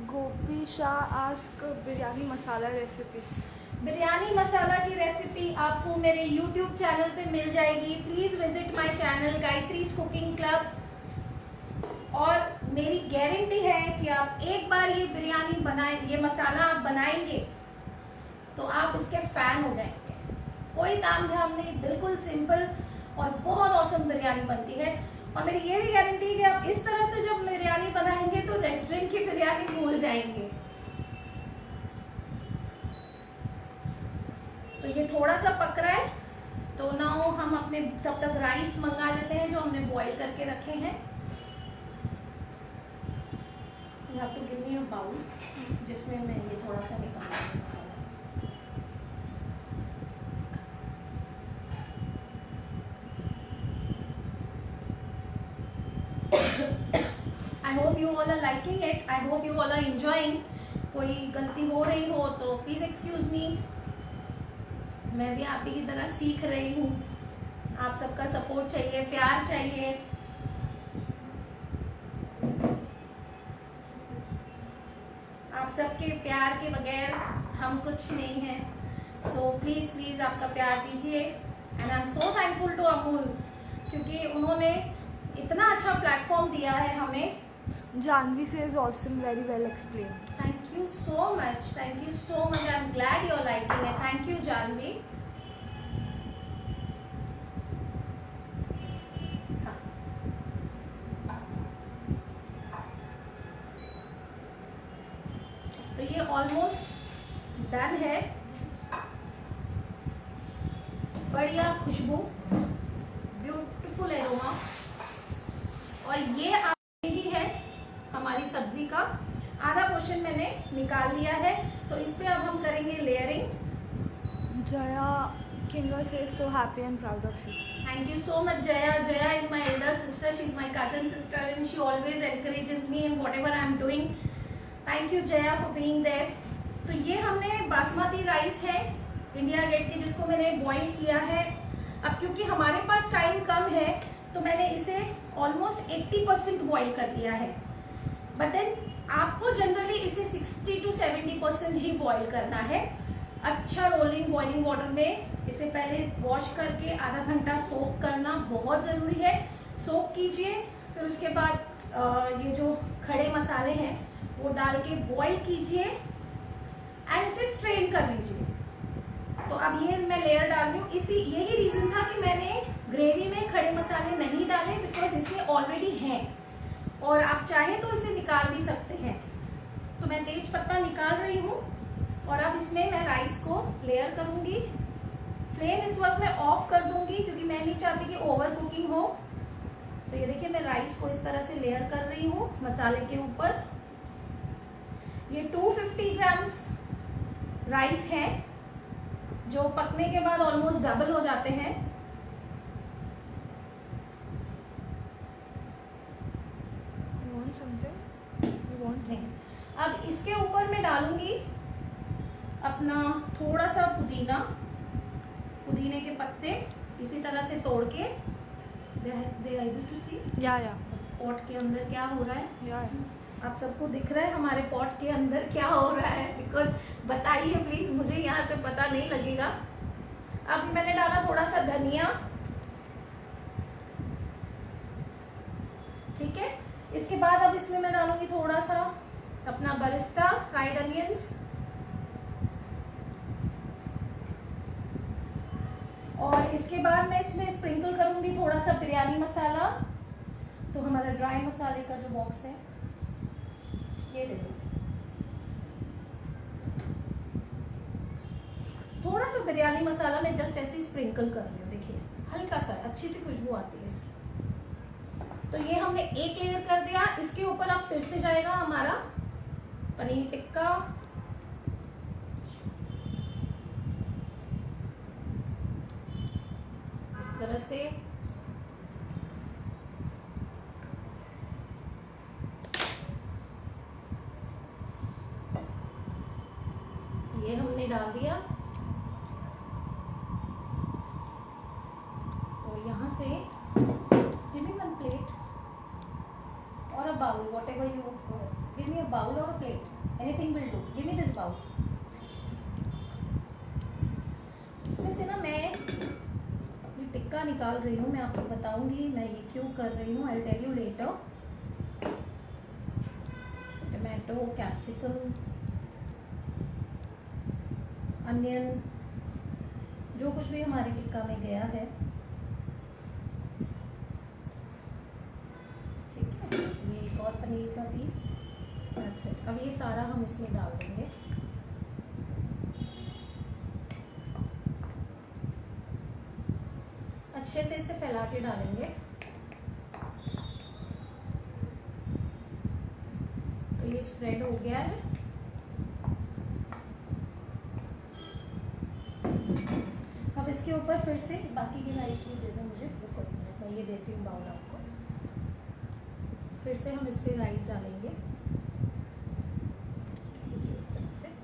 Gopi Shah ask biryani masala recipe. Biryani masala की रेसिपी आपको मेरे YouTube चैनल पे मिल जाएगी। Please visit my channel Gayatri's cooking club. और मेरी गारंटी है कि आप एक बार ये बिरयानी बनाए, ये मसाला आप बनाएंगे तो आप इसके फैन हो जाएंगे। कोई ताम झाम नहीं, बिल्कुल सिंपल और बहुत औसम बिरयानी बनती है। और मेरी ये भी गारंटी है कि आप इस तरह से जब बिरयानी बनाएंगे तो रेस्टोरेंट की बिरयानी भूल जाएंगे। तो ये थोड़ा सा पक रहा है, तो नाउ हम अपने तब तक राइस मंगा लेते हैं जो हमने बॉईल करके रखे हैं। You have to give me a bowl जिसमें मैं ये थोड़ा सा निकालूंगी मसाला। I hope you all are liking it. I hope you all are enjoying. कोई गलती हो रही हो तो प्लीज एक्सक्यूज मी। मैं भी आप ही की तरह सीख रही हूँ। आप सबका सपोर्ट चाहिए, प्यार चाहिए। आप सबके प्यार के बगैर हम कुछ नहीं हैं। सो प्लीज प्लीज आपका प्यार दीजिए। And I am so thankful to Amul, क्योंकि उन्होंने इतना अच्छा प्लेटफॉर्म दिया है हमें। Janvi says awesome, very well explained. Thank you so much. Thank you so much. I'm glad you're liking it. Thank you, Janvi. हाँ। तो ये ऑलमोस्ट डन है। बढ़िया खुशबू, ब्यूटीफुल एरोमा। और ये ही है हमारी सब्जी का आधा पोर्शन मैंने निकाल लिया है। तो इस पे अब हम करेंगे layering. Jaya Kinger says so happy and proud of you. Thank you so much, Jaya. Jaya is my elder sister. She's my cousin sister, and she always encourages me in whatever I'm doing. Thank you, Jaya, for being there. तो ये हमने basmati rice है India gate की, जिसको मैंने boil किया है। अब क्योंकि हमारे पास टाइम कम है तो मैंने इसे ऑलमोस्ट 80% बॉईल कर दिया है। बट देन आपको जनरली इसे 60 to 70% ही बॉईल करना है। अच्छा रोलिंग बॉइलिंग वाटर में इसे पहले वॉश करके आधा घंटा सोक करना बहुत ज़रूरी है। सोक कीजिए, फिर उसके बाद ये जो खड़े मसाले हैं वो डाल के बॉईल कीजिए एंड उसे स्ट्रेन कर लीजिए। तो अब ये मैं लेयर डाल रही हूँ। यही रीज़न था कि मैंने ग्रेवी में खड़े मसाले नहीं डाले, बिकॉज इसमें ऑलरेडी हैं और आप चाहें तो इसे निकाल भी सकते हैं। तो मैं तेज पत्ता निकाल रही हूँ और अब इसमें मैं राइस को लेयर करूँगी। फ्लेम इस वक्त मैं ऑफ कर दूँगी क्योंकि मैं नहीं चाहती कि ओवर कुकिंग हो। तो ये देखिए मैं राइस को इस तरह से लेयर कर रही हूँ मसाले के ऊपर। ये 250 ग्राम्स राइस है जो पकने के बाद ऑलमोस्ट डबल हो जाते हैं। नहीं, अब इसके ऊपर मैं डालूंगी अपना थोड़ा सा पुदीने के पत्ते इसी तरह से तोड़ के। पॉट के अंदर क्या हो रहा है? आप सबको दिख रहा है हमारे पॉट के अंदर क्या हो रहा है? बिकॉज बताइए प्लीज, मुझे यहाँ से पता नहीं लगेगा। अब मैंने डाला थोड़ा सा धनिया, ठीक है। इसके बाद अब इसमें मैं डालूंगी थोड़ा सा अपना बरिस्ता फ्राइड अनियंस, और इसके बाद मैं इसमें स्प्रिंकल करूंगी थोड़ा सा बिरयानी मसाला। तो हमारा ड्राई मसाले का जो बॉक्स है ये दे दो। थोड़ा सा बिरयानी मसाला मैं जस्ट ऐसे ही स्प्रिंकल कर रही हूँ। देखिए हल्का सा, अच्छी सी खुशबू आती है इसकी। तो ये हमने एक लेयर कर दिया। इसके ऊपर अब फिर से जाएगा हमारा पनीर टिक्का। इस तरह से ये हमने डाल दिया। तो यहाँ से give me one plate or a bowl, whatever you give me a bowl or a plate, anything will do. Give me this bowl. इसमें से ना मैं ये टिक्का निकाल रही हूँ। मैं आपको बताऊंगी मैं ये क्यों कर रही हूँ। I'll tell you later. Tomato, capsicum, onion, जो कुछ भी हमारे टिक्का में गया है, ठीक है। ये एक और पनीर का पीस, दैट्स इट। अब ये सारा हम इसमें डाल देंगे। अच्छे से इसे फैला के डालेंगे। तो ये स्प्रेड हो गया है। अब इसके ऊपर फिर से बाकी की राइस भी दे दो मुझे, रुको एक मिनट, मैं ये देती हूँ बाउल आपको। फिर से हम इस पर राइस डालेंगे इस तरह से।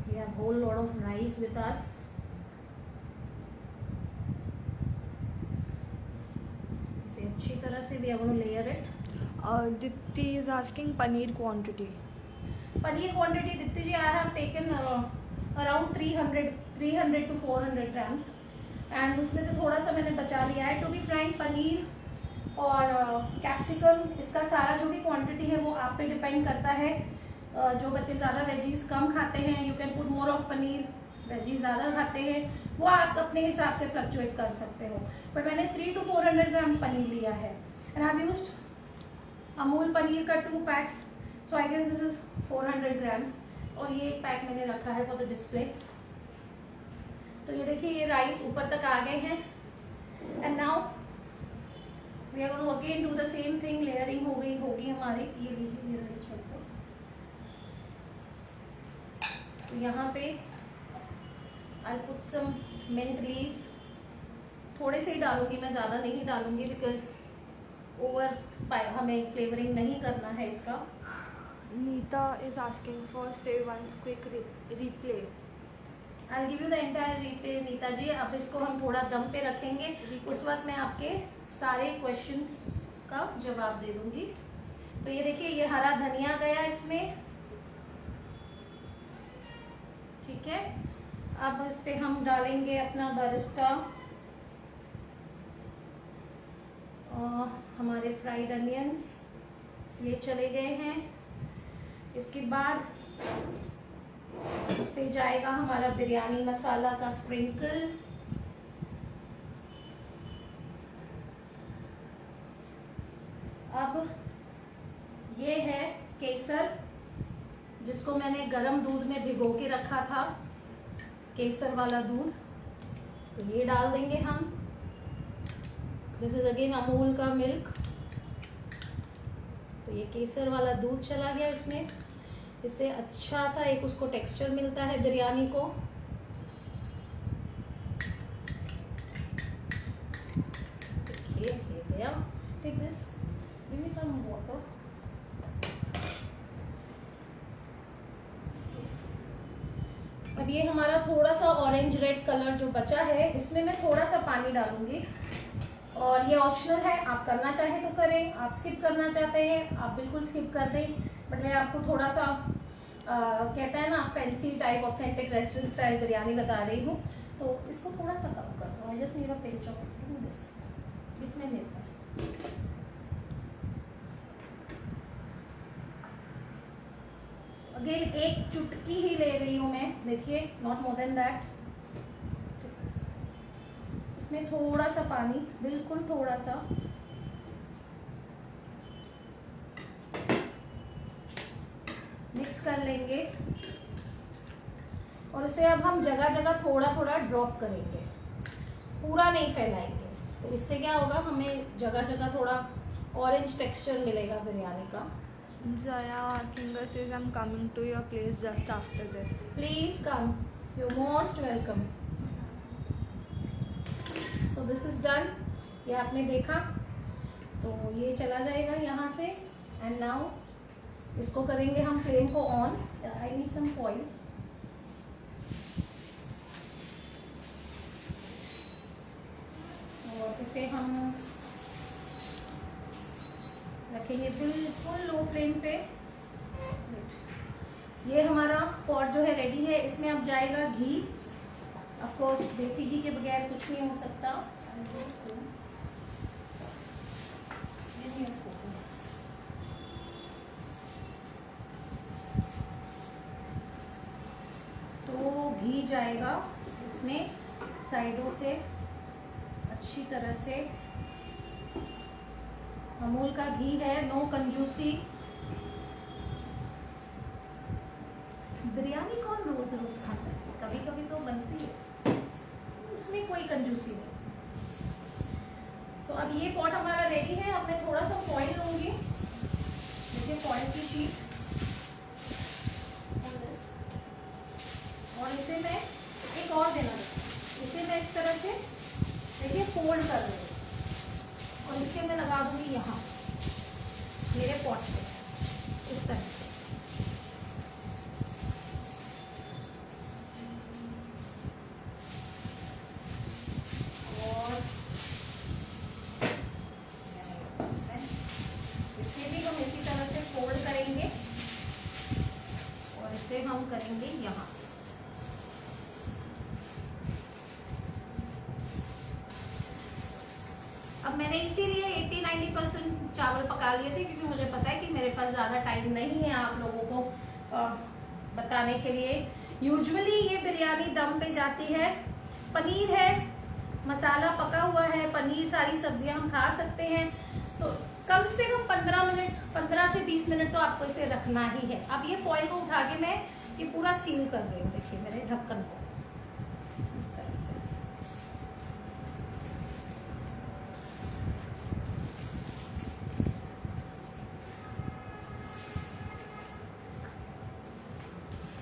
We have whole lot of rice with us. इसे अच्छी तरह से we are going to layer it. Dipti is asking paneer quantity. Paneer quantity Dipti ji, I have taken around 300 to 400 grams and उसमें से थोड़ा सा मैंने बचा लिया है। टू बी फ्रैंक, पनीर और कैप्सिकम, इसका सारा जो भी क्वांटिटी है वो आप पे डिपेंड करता है। जो बच्चे ज़्यादा वेजीज कम खाते हैं, you can put more of paneer, veggies ज़्यादा खाते हैं वो आप अपने हिसाब से फ्लक्चुएट कर सकते हो। बट मैंने 300 to 400 ग्राम्स पनीर लिया है and I have used Amul paneer का 2 packs, so I guess this is 400 grams. और ये एक पैक मैंने रखा है फॉर द डिस्प्ले। तो ये देखिए ये राइस ऊपर तक आ गए हैं and now we are going to again do the same thing. Layering हो गई होगी हमारी। ये लीजिए ये राइस रख दो। तो यहाँ पे I put some mint leaves, थोड़े से ही डालूंगी मैं, ज़्यादा नहीं डालूंगी बिकॉज ओवर हमें फ्लेवरिंग नहीं करना है इसका। Neeta is asking for say once quick replay. I'll give you the entire replay Nita जी। अब इसको हम थोड़ा दम पे रखेंगे, उस वक्त मैं आपके सारे क्वेश्चंस का जवाब दे दूंगी। तो ये देखिए ये हरा धनिया गया इसमें, ठीक है। अब इस पे हम डालेंगे अपना बरिस्ता और हमारे फ्राइड अनियंस, ये चले गए हैं। इसके बाद इस पे जाएगा हमारा बिरयानी मसाला का स्प्रिंकल। अब ये है केसर, जिसको मैंने गरम दूध में भिगो के रखा था, केसर वाला दूध, तो ये डाल देंगे हम। दिस इज अगेन अमूल का मिल्क। तो ये केसर वाला दूध चला गया इसमें, इससे अच्छा सा एक उसको टेक्सचर मिलता है बिरयानी को। देखिए ये गया। Take this, give me some water. अब ये हमारा थोड़ा सा ऑरेंज रेड कलर जो बचा है, इसमें मैं थोड़ा सा पानी डालूंगी और ये ऑप्शनल है, आप करना चाहे तो करें, आप स्किप करना चाहते हैं आप बिल्कुल स्किप कर दें। बट मैं आपको थोड़ा सा कहता है ना fancy type authentic restaurant style biryani बता रही हूँ, तो इसको थोड़ा सा कम कर दो। I just need a pinch of this, इसमें मिलता है। अगेन एक चुटकी ही ले रही हूँ मैं, देखिए नॉट मोर देन दैट। इसमें थोड़ा सा पानी, बिल्कुल थोड़ा सा, मिक्स कर लेंगे और इसे अब हम जगह जगह थोड़ा थोड़ा ड्रॉप करेंगे, पूरा नहीं फैलाएंगे। तो इससे क्या होगा, हमें जगह जगह थोड़ा ऑरेंज टेक्सचर मिलेगा बिरयानी का। Jaya Kinga says I'm coming to your place just after this. Please come, you most welcome. So this is done, ये आपने देखा। तो ये चला जाएगा यहाँ से एंड नाउ इसको करेंगे हम फ्लेम को on. I need some foil. और इसे हम रखेंगे बिल्कुल लो फ्लेम पे। ये हमारा पॉट जो है रेडी है, इसमें अब जाएगा घी। ऑफ कोर्स देसी घी के बगैर कुछ नहीं हो सकता। तो घी जाएगा इसमें साइडों से अच्छी तरह से। अमूल का घी है, नो कंजूसी। बिरयानी कौन रोज रोज खाता जाता है, कभी कभी तो बनती है, उसमें कोई कंजूसी नहीं। तो अब ये पॉट हमारा रेडी है। अब मैं थोड़ा सा फॉइल लूँगी, देखिए फॉइल की शीट, और इसे मैं एक और देना देता हूँ, इसे मैं इस तरह से देखिए फोल्ड कर रही हूँ और इसके मैं लगा दूँगी यहाँ मेरे पॉट पे इस तरह से। और इसे भी हम इसी तरह से फोल्ड करेंगे और इसे हम करेंगे यहाँ। अब मैंने इसीलिए 80-90% चावल पका लिए थे, क्योंकि मुझे पता है कि मेरे पास ज़्यादा टाइम नहीं है आप लोगों को बताने के लिए। यूजुअली ये बिरयानी दम पे जाती है, पनीर है, मसाला पका हुआ है, पनीर, सारी सब्जियां हम खा सकते हैं, तो कम से कम 15 से 20 मिनट तो आपको इसे रखना ही है। अब ये फॉइल को उठा के मैं ये पूरा सील कर रही हूँ, देखिए मेरे ढक्कन को इस तरह से।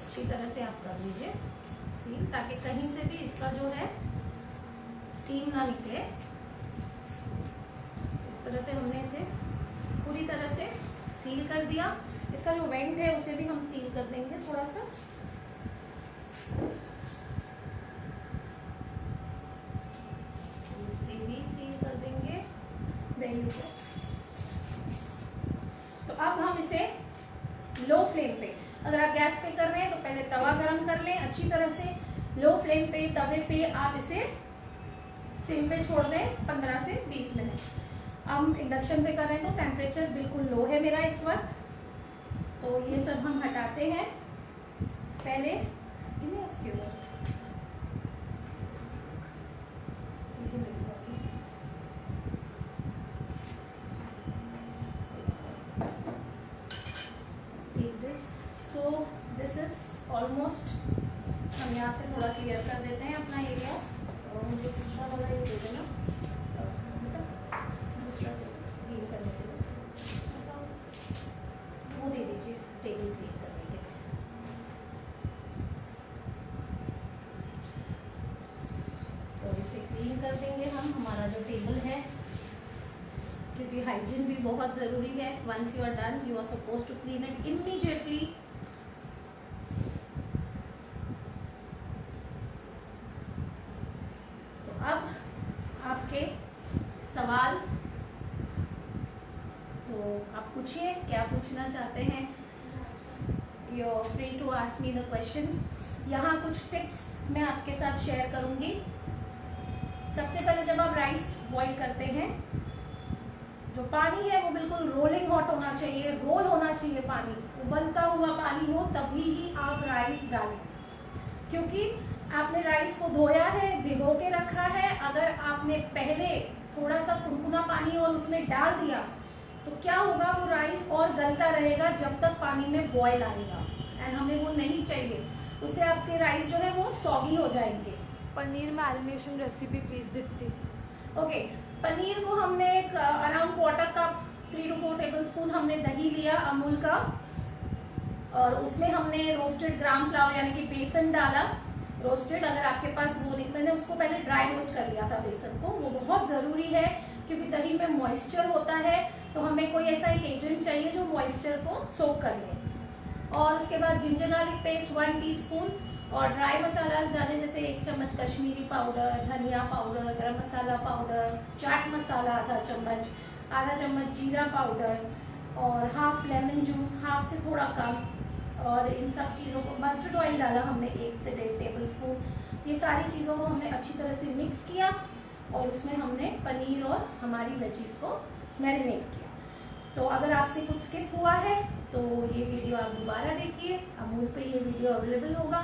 अच्छी तरह से आप कर लीजिए सील, ताकि कहीं से भी इसका जो है स्टीम ना निकले। इस तरह से हमने इसे पूरी तरह से सील कर दिया। इसका जो वेंट है उसे भी हम सील कर देंगे थोड़ा सा। इसे भी सील कर देंगे दही से। तो अब हम इसे लो फ्लेम पे, अगर आप गैस पे कर रहे हैं तो पहले तवा गरम कर लें अच्छी तरह से। लो फ्लेम पे तवे पे आप इसे सिम पे छोड़ दें 15 से 20 मिनट। हम इंडक्शन पे कर रहे हैं तो टेम्परेचर बिल्कुल लो है मेरा इस वक्त। तो ये सब हम हटाते हैं पहले इसके ऊपर। सो दिस इज ऑलमोस्ट, हम यहाँ से थोड़ा क्लियर कर देते हैं अपना एरिया। और मुझे दूसरा वाला ये दे देना, दूसरा क्लीन करने के लिए वो दे दीजिए, टेबल क्लीन करने के लिए। तो इसे क्लीन कर देंगे हम, हमारा जो टेबल है, क्योंकि हाइजीन भी बहुत ज़रूरी है। Once you are done you are suppose to clean it immediately. तो अब आपके सवाल, तो आप पूछिए क्या पूछना चाहते हैं। You are free to ask me the questions. यहाँ कुछ टिप्स मैं आपके साथ शेयर करूँगी। सबसे पहले जब आप राइस बॉईल करते हैं, जो पानी है वो बिल्कुल रोलिंग हॉट होना चाहिए, रोल होना चाहिए पानी, उबलता हुआ पानी हो तभी ही आप राइस डालें। क्योंकि आपने राइस को धोया है, भिगो के रखा है, अगर आपने पहले थोड़ा सा कुनकुना पानी और उसमें डाल दिया तो क्या होगा, वो राइस और गलता रहेगा जब तक पानी में बॉयल आएगा, एंड हमें वो नहीं चाहिए। उससे आपके राइस जो है वो सॉगी हो जाएंगे। Paneer marination recipe please Deepti. Okay, paneer को हमने एक around quarter cup 3 to 4 tablespoon हमने दही लिया अमूल का, और उसमें हमने रोस्टेड ग्राम फ्लावर यानी कि बेसन डाला रोस्टेड। अगर आपके पास वो नहीं, मैंने उसको पहले ड्राई रोस्ट कर लिया था बेसन को, वो बहुत ज़रूरी है क्योंकि दही में मॉइस्चर होता है, तो हमें कोई ऐसा एक एजेंट चाहिए जो मॉइस्चर को सोक कर ले। और उसके बाद जिंजर गार्लिक पेस्ट 1 टीस्पून, और ड्राई मसालास डालें, जैसे 1 चम्मच कश्मीरी पाउडर, धनिया पाउडर, गरम मसाला पाउडर, चाट मसाला आधा चम्मच जीरा पाउडर, और हाफ लेमन जूस, हाफ से थोड़ा कम। और इन सब चीज़ों को, मस्टर्ड ऑयल डाला हमने 1 से 1.5 टेबलस्पून। ये सारी चीज़ों को हमने अच्छी तरह से मिक्स किया और उसमें हमने पनीर और हमारी वेजीज को मैरिनेट किया। तो अगर आपसे कुछ स्किप हुआ है तो ये वीडियो आप दोबारा देखिए, अमूल पे ये वीडियो अवेलेबल होगा।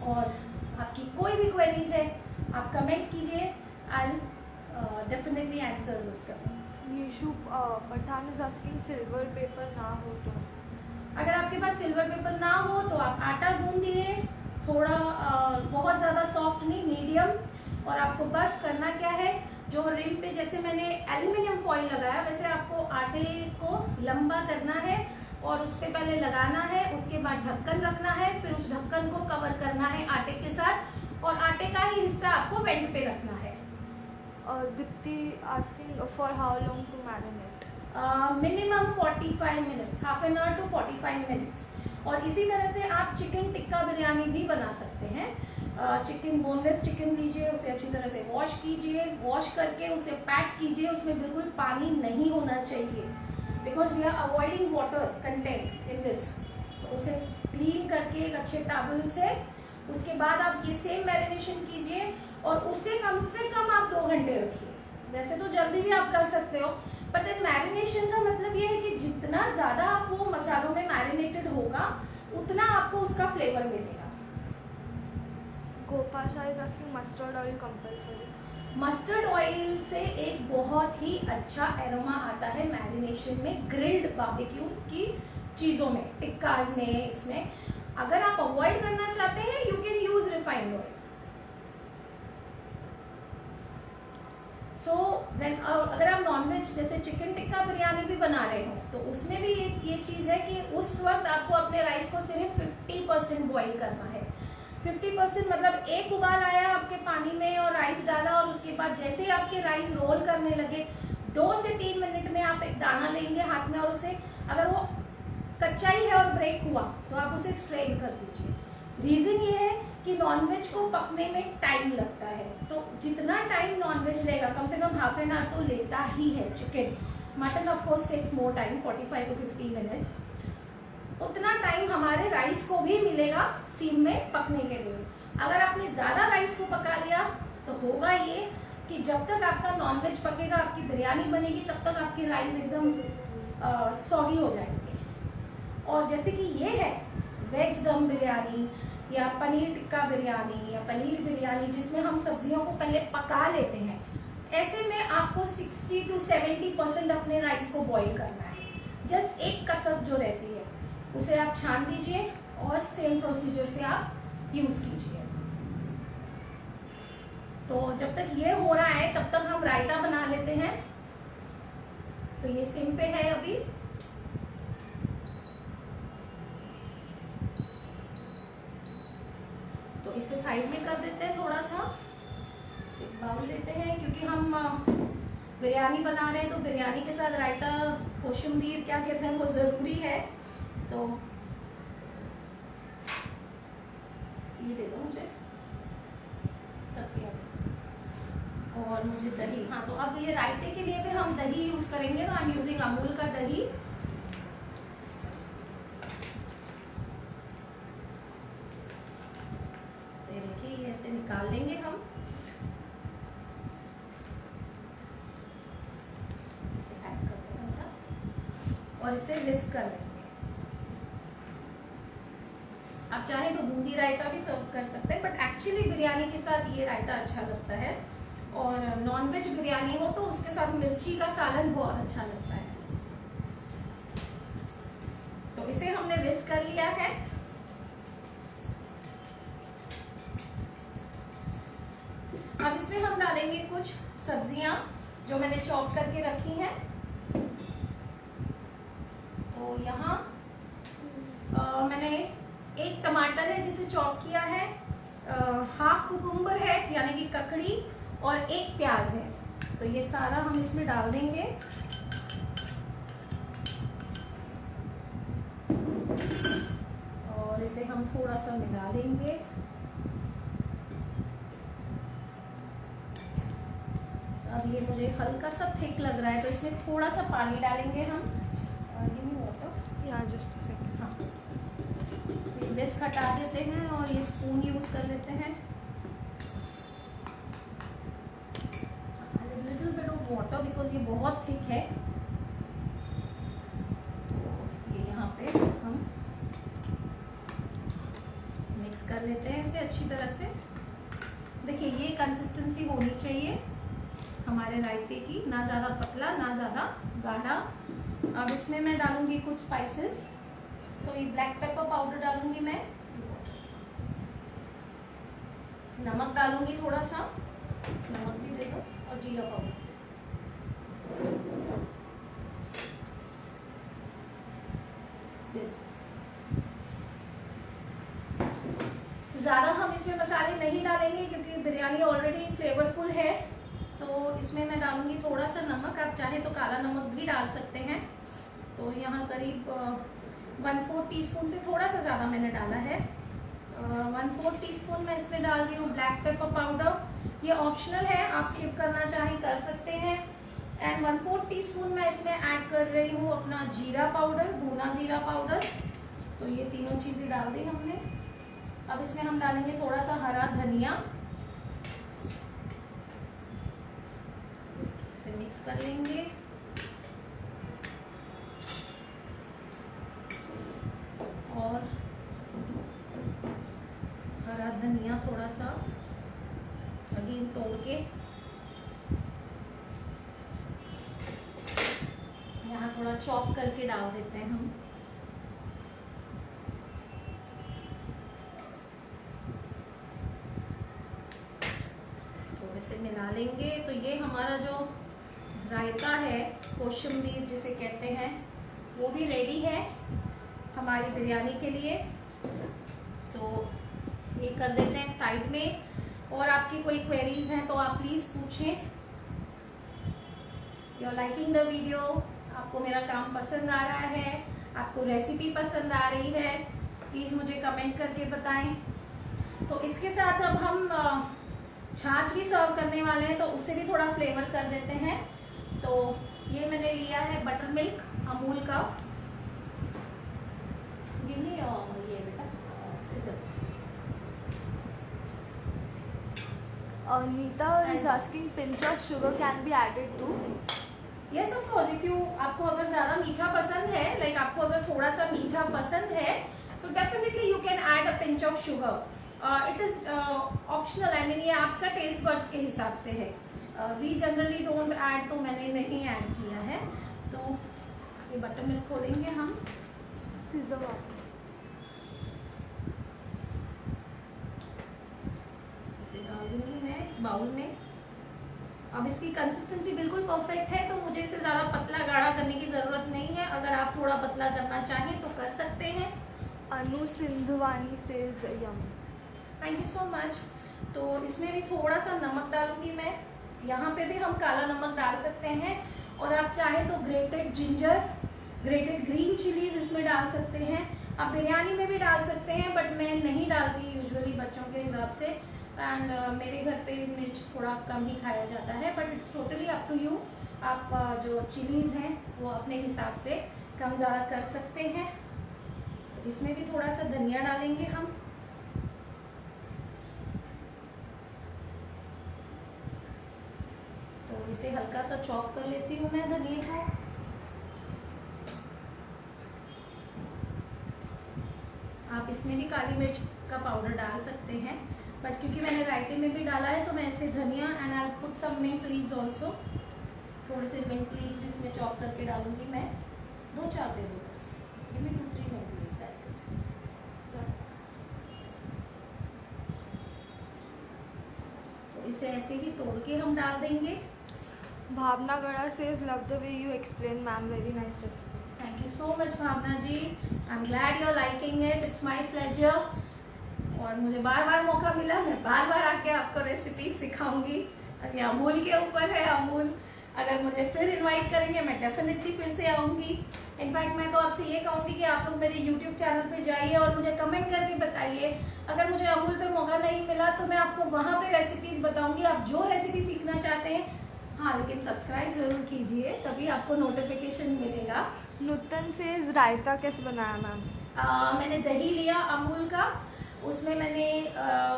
और आपकी कोई भी क्वेरीज है आप कमेंट कीजिए, I definitely answer those comments. Nishu Pathan is asking silver paper ना हो तो? अगर आपके पास सिल्वर पेपर ना हो तो आप आटा गूंदिए, थोड़ा बहुत ज़्यादा सॉफ्ट नहीं, मीडियम। और आपको बस करना क्या है, जो रिम पे जैसे मैंने एल्यूमिनियम फॉइल लगाया वैसे आपको आटे को लंबा करना है और उस पर पहले लगाना है, उसके बाद ढक्कन रखना है, फिर उस ढक्कन को कवर करना है आटे के साथ और आटे का ही हिस्सा आपको वेंट पे रखना है। Dipti asking for how long to marinate? Minimum 45 minutes, half an hour to 45 minutes. और इसी तरह से आप चिकन टिक्का बिरयानी भी बना सकते हैं। चिकन, बोनलेस चिकन लीजिए, उसे अच्छी तरह से वॉश कीजिए, वॉश करके उसे पैक कीजिए, उसमें बिल्कुल पानी नहीं होना चाहिए because we are avoiding water content in this. तो उसे क्लीन करके एक अच्छे टॉवल से उसके बाद आप ये सेम मैरिनेशन कीजिए और उससे कम आप 2 घंटे रखिए। वैसे तो जल्दी भी आप कर सकते हो, बट देन मैरिनेशन का मतलब ये है कि जितना ज़्यादा आप वो मसालों में मैरिनेटेड होगा उतना आपको उसका फ्लेवर मिलेगा। Gopasha is asking mustard oil compulsory? Mustard oil से एक बहुत ही अच्छा एरोमा आता है मैरिनेशन में, ग्रिल्ड बारबेक्यू की चीज़ों में, टिक्काज में, इसमें। अगर आप अवॉइड करना चाहते हैं you can use refined oil. So अगर आप नॉनवेज जैसे चिकन टिक्का बिरयानी भी बना रहे हो तो उसमें भी ये चीज़ है कि उस वक्त आपको अपने राइस को सिर्फ 50% बॉईल करना है। 50% मतलब एक उबाल आया आपके पानी में और राइस डाला और उसके बाद जैसे ही आपके राइस रोल करने लगे 2 से 3 मिनट में आप एक दाना लेंगे हाथ में और उसे, अगर वो कच्चा ही है और ब्रेक हुआ तो आप उसे स्ट्रेन कर दीजिए। रीज़न ये है कि नॉनवेज को पकने में टाइम लगता है, तो जितना टाइम नॉनवेज लेगा कम से कम हाफ एन आवर तो लेता ही है chicken. Mutton of course takes more time, 45 to 50 minutes. उतना टाइम हमारे राइस को भी मिलेगा स्टीम में पकने के लिए। अगर आपने ज़्यादा राइस को पका लिया तो होगा ये कि जब तक आपका नॉनवेज पकेगा, आपकी बिरयानी बनेगी, तब तक आपकी राइस एकदम सॉगी हो जाएंगे। और जैसे कि ये है वेज दम बिरयानी या पनीर टिक्का बिरयानी या पनीर बिरयानी जिसमें हम सब्जियों को पहले पका लेते हैं, ऐसे में आपको 60 to 70% अपने राइस को बॉईल करना है। जस्ट एक कसक जो रहती है उसे आप छान दीजिए और सेम प्रोसीजर से आप यूज़ कीजिए। तो जब तक ये हो रहा है तब तक हम रायता बना लेते हैं। तो ये सिम पे है अभी। तो इसे साइड में कर देते हैं थोड़ा सा। एक बाउल लेते हैं क्योंकि हम बिरयानी बना रहे हैं तो बिरयानी के साथ रायता, कोशिम्बीर क्या कहते हैं, वो ज़रूरी है। तो ये दे दो मुझे सब्जियाँ और मुझे दही। हाँ, तो अब ये रायते के लिए भी हम दही यूज़ करेंगे, तो आई एम यूजिंग अमूल का दही। ये देखिए, ये ऐसे निकाल लेंगे हम। इसे ऐड कर देंगे और इसे विस्क कर लेंगे। आप चाहें तो बूंदी रायता भी सर्व कर सकते हैं, बट एक्चुअली बिरयानी के साथ ये रायता अच्छा लगता है। और नॉनवेज बिरयानी हो तो उसके साथ मिर्ची का सालन बहुत अच्छा लगता है। तो इसे हमने विस्क कर लिया है। अब इसमें हम डालेंगे कुछ सब्जियां जो मैंने चॉप करके रखी हैं। तो यहाँ मैंने एक टमाटर है जिसे चॉप किया है, हाफ कुकुम्बर है यानी कि ककड़ी, और एक प्याज है। तो ये सारा हम इसमें डाल देंगे। और इसे हम थोड़ा सा मिला लेंगे। अब ये मुझे हल्का सा थिक लग रहा है तो इसमें थोड़ा सा पानी डालेंगे हम। यहाँ जस्ट अ सेकंड। हाँ, विस्क हटा देते हैं और ये स्पून यूज़ कर लेते हैं। Little bit of water because ये बहुत थिक है। तो ये यहाँ पे हम मिक्स कर लेते हैं इसे अच्छी तरह से। देखिए, ये कंसिस्टेंसी होनी चाहिए हमारे रायते की, ना ज़्यादा पतला ना ज़्यादा गाढ़ा। अब इसमें मैं डालूंगी कुछ स्पाइसेस। तो ये ब्लैक पेपर पाउडर डालूंगी मैं, नमक डालूंगी थोड़ा सा, नमक भी दे दो, और जीरा पाउडर। तो ज़्यादा हम इसमें मसाले नहीं डालेंगे क्योंकि बिरयानी ऑलरेडी फ्लेवरफुल है। तो इसमें मैं डालूंगी थोड़ा सा नमक, आप चाहें तो काला नमक भी डाल सकते हैं। तो यहाँ करीब 1/4 टीस्पून से थोड़ा सा ज़्यादा मैंने डाला है। 1/4 टीस्पून मैं इसमें डाल रही हूँ ब्लैक पेपर पाउडर। ये ऑप्शनल है, आप स्किप करना चाहें कर सकते हैं। एंड 1/4 टीस्पून मैं इसमें ऐड कर रही हूँ अपना जीरा पाउडर, भुना जीरा पाउडर। तो ये तीनों चीज़ें डाल दी हमने। अब इसमें हम डालेंगे थोड़ा सा हरा धनिया, इसे मिक्स कर लेंगे। और हरा धनिया थोड़ा सा अगेन तोड़ के यहाँ थोड़ा चॉप करके डाल देते हैं हम। थोड़े से मिला लेंगे। तो ये हमारा जो रायता है, कोशिम्बीर जिसे कहते हैं, वो भी रेडी है हमारी बिरयानी के लिए। तो ये कर देते हैं साइड में। और आपकी कोई क्वेरीज हैं तो आप प्लीज़ पूछें। You are liking the video, आपको मेरा काम पसंद आ रहा है, आपको रेसिपी पसंद आ रही है, प्लीज़ मुझे कमेंट करके बताएं। तो इसके साथ अब हम छाछ भी सर्व करने वाले हैं, तो उससे भी थोड़ा फ्लेवर कर देते हैं। तो ये मैंने लिया है बटर मिल्क अमूल का। ये बेटा seizures. Nita is asking pinch of sugar can be added to? Yes of course, if you, आपको अगर ज़्यादा मीठा पसंद है, लाइक आपको अगर थोड़ा सा मीठा पसंद है, तो definitely you can add a pinch of sugar. It is optional, I mean ये आपका टेस्ट बड्स के हिसाब से है। वी जनरली डोंट ऐड, तो मैंने नहीं ऐड किया है। तो ये बटर मिल्क खोलेंगे हम। Scissor. इसे डाल दूंगी मैं इस बाउल में। अब इसकी कंसिस्टेंसी बिल्कुल परफेक्ट है, तो मुझे इसे ज़्यादा पतला गाढ़ा करने की ज़रूरत नहीं है। अगर आप थोड़ा पतला करना चाहें तो कर सकते हैं। Anu Sindhwani says yum. Thank you so much. तो इसमें भी थोड़ा सा नमक डालूंगी मैं। यहाँ पे भी हम काला नमक डाल सकते हैं, और आप चाहें तो grated ginger, grated green chillies इसमें डाल सकते हैं। आप बिरयानी में भी डाल सकते हैं, बट मैं नहीं डालती यूजुअली बच्चों के हिसाब से। एंड मेरे घर पे मिर्च थोड़ा कम ही खाया जाता है, but it's totally up to you. आप जो चिलीज़ हैं वो अपने हिसाब से कम ज़्यादा कर सकते हैं। इसमें भी थोड़ा सा धनिया डालेंगे हम। तो इसे हल्का सा चॉप कर लेती हूँ मैं धनिया को। आप इसमें भी काली मिर्च का पाउडर डाल सकते हैं, बट क्योंकि मैंने रायते में भी डाला है तो मैं इसे धनिया and I put some mint leaves also, थोड़े से मिंट लीव्स भी इसमें चॉप करके डालूंगी मैं। 2-4 दे दो बस, give me 2-3 mint leaves, that's it. तो इसे ऐसे ही तोड़ के हम डाल देंगे। Bhavna Gada says love the way you explain, ma'am. Very nice recipe. Thank you so much Bhavna ji, I am glad you are liking it, it's my pleasure. और मुझे बार बार मौका मिला, मैं बार बार आके आपको रेसिपी सिखाऊंगी। ये अमूल के ऊपर है। अमूल अगर मुझे फिर इनवाइट करेंगे मैं डेफिनेटली फिर से आऊँगी। इनफैक्ट मैं तो आपसे ये कहूँगी कि आप लोग मेरे यूट्यूब चैनल पे जाइए और मुझे कमेंट करके बताइए। अगर मुझे अमूल पे मौका नहीं मिला तो मैं आपको वहाँ पे रेसिपीज़ बताऊँगी, आप जो रेसिपी सीखना चाहते हैं। हाँ, लेकिन सब्सक्राइब ज़रूर कीजिए, तभी आपको नोटिफिकेशन मिलेगा। Nutan says रायता कैसे बनाया मैम? मैंने दही लिया अमूल का, उसमें मैंने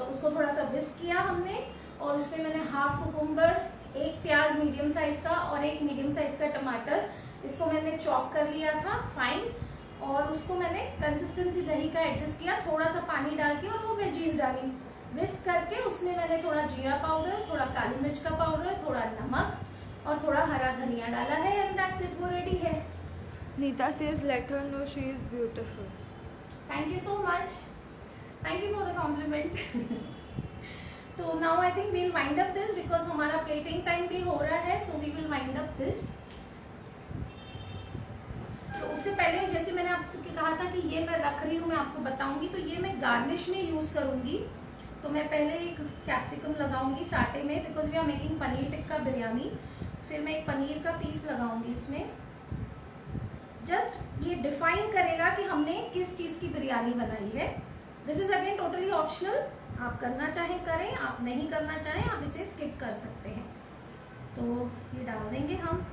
उसको थोड़ा सा विस्क किया हमने, और उसमें मैंने हाफ कुकुम्बर, 1 प्याज मीडियम साइज़ का और 1 मीडियम साइज़ का टमाटर, इसको मैंने चॉप कर लिया था फाइन। और उसको मैंने कंसिस्टेंसी दही का एडजस्ट किया, थोड़ा सा पानी डाल के, और वो वेजीज डाली विस्क करके। उसमें मैंने थोड़ा जीरा पाउडर, थोड़ा काली मिर्च का पाउडर, थोड़ा नमक और थोड़ा हरा धनिया डाला है, एंड दैट्स इट, वो रेडी है। Nita says let her know she is beautiful. Thank you so much, thank you for the compliment. तो now I think we'll wind up this because हमारा प्लेटिंग टाइम भी हो रहा है, तो we will wind up this. तो उससे पहले जैसे मैंने आपसे कहा था कि ये मैं रख रही हूँ, मैं आपको बताऊंगी। तो ये मैं गार्निश में यूज करूंगी। तो मैं पहले एक कैप्सिकम लगाऊंगी साटे में, because we are making paneer tikka biryani. फिर मैं एक पनीर का पीस लगाऊंगी इसमें। जस्ट ये डिफाइन करेगा कि हमने किस चीज़ की बिरयानी बनाई है। This is again totally optional, आप करना चाहें करें, आप नहीं करना चाहें आप इसे स्किप कर सकते हैं। तो ये डाल देंगे हम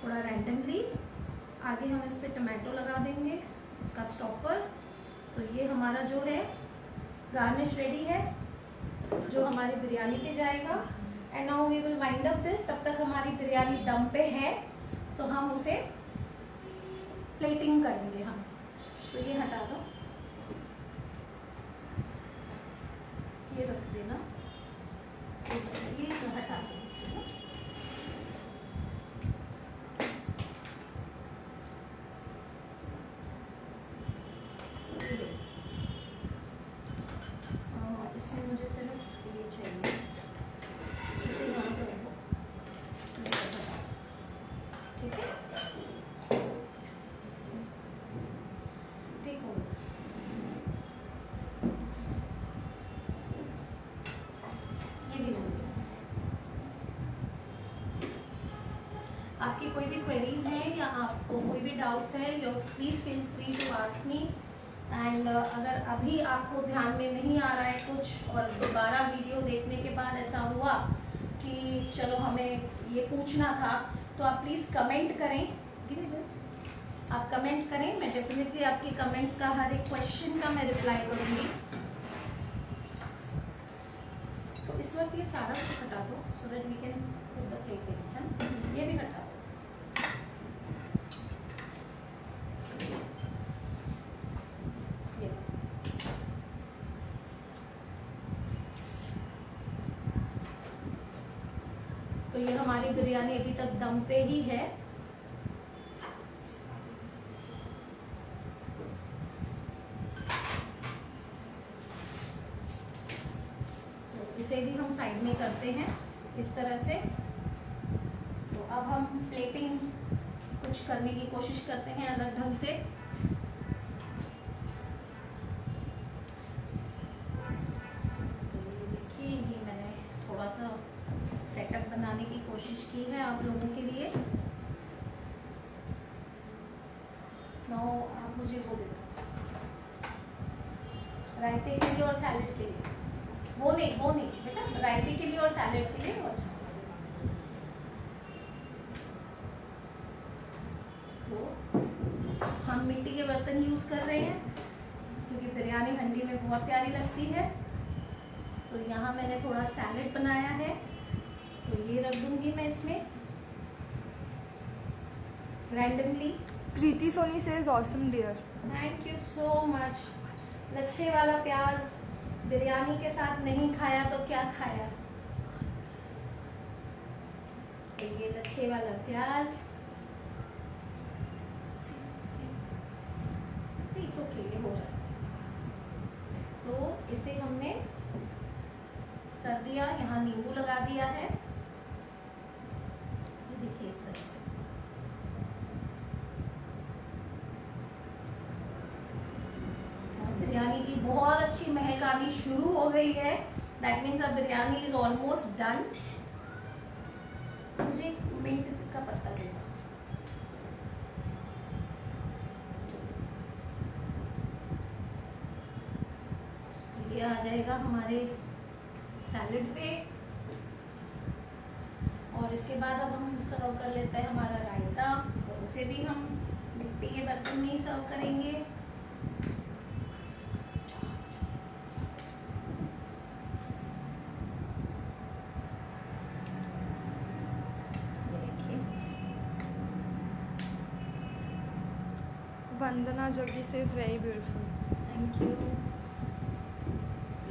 थोड़ा रैंडमली। आगे हम इस पर टमाटो लगा देंगे, इसका स्टॉपर। तो ये हमारा जो है गार्निश रेडी है, जो हमारी बिरयानी पे जाएगा। And now we will wind up this. तब तक हमारी बिरयानी दम पे है, तो हम उसे प्लेटिंग करेंगे हम। तो ये हटा दो, ये रख देना, ये तो हटा दो इससे ना। इसमें मुझे सिर्फ ये चाहिए, इसे यहाँ पर रखो, ठीक है, ठीक हो बस। ये भी हो गया। आपकी कोई भी क्वेरीज हैं या आपको कोई भी डाउट्स हैं, you please feel free to ask me. And अगर अभी आपको ध्यान में नहीं आ रहा है कुछ और दोबारा वीडियो देखने के बाद ऐसा हुआ कि चलो हमें ये पूछना था, तो आप प्लीज़ कमेंट करें। आप कमेंट करें, मैं डेफिनेटली आपके कमेंट्स का हर एक क्वेश्चन का मैं रिप्लाई करूँगी। तो इस वक्त ये सारा कुछ हटा दो, so that we can put the plating, है ना। ये भी हटा दो। तो ये हमारी बिरयानी अभी तक दम पे ही है। तो इसे भी हम साइड में करते हैं इस तरह से। तो अब हम प्लेटिंग कुछ करने की कोशिश करते हैं अलग ढंग से। तो ये देखिए, ये मैंने थोड़ा सा सेटअप बनाने की कोशिश की है आप लोगों के लिए। नाउ आप मुझे वो दे दो, रायते के लिए और सैलेड के लिए। वो नहीं बेटा, रायते के लिए और सैलेड के लिए। और तो हम मिट्टी के बर्तन यूज कर रहे हैं क्योंकि बिरयानी हंडी में बहुत प्यारी लगती है। तो यहाँ मैंने थोड़ा सैलेड बनाया है, तो ये रख दूंगी मैं इसमें randomly. Preeti Soni says awesome dear. Thank you so much. लच्छे वाला प्याज बिरयानी के साथ नहीं खाया तो क्या खाया। तो ये लच्छे वाला प्याज, इट्स ओके, ये हो जाए। तो इसे हमने कर दिया, यहाँ नींबू लगा दिया है, ये देखिए इस तरह से। बिरयानी की बहुत अच्छी महक आनी शुरू हो गई है। दैट मीन्स अब बिरयानी इज ऑलमोस्ट डन। मुझे एक मिंट का पत्ता देगा। ये आ जाएगा हमारे सैलेड पे। और इसके बाद अब हम सर्व कर लेते हैं हमारा रायता। तो उसे भी हम मिट्टी के बर्तन में ही सर्व करेंगे। वंदना जोगी से is very beautiful. Thank you.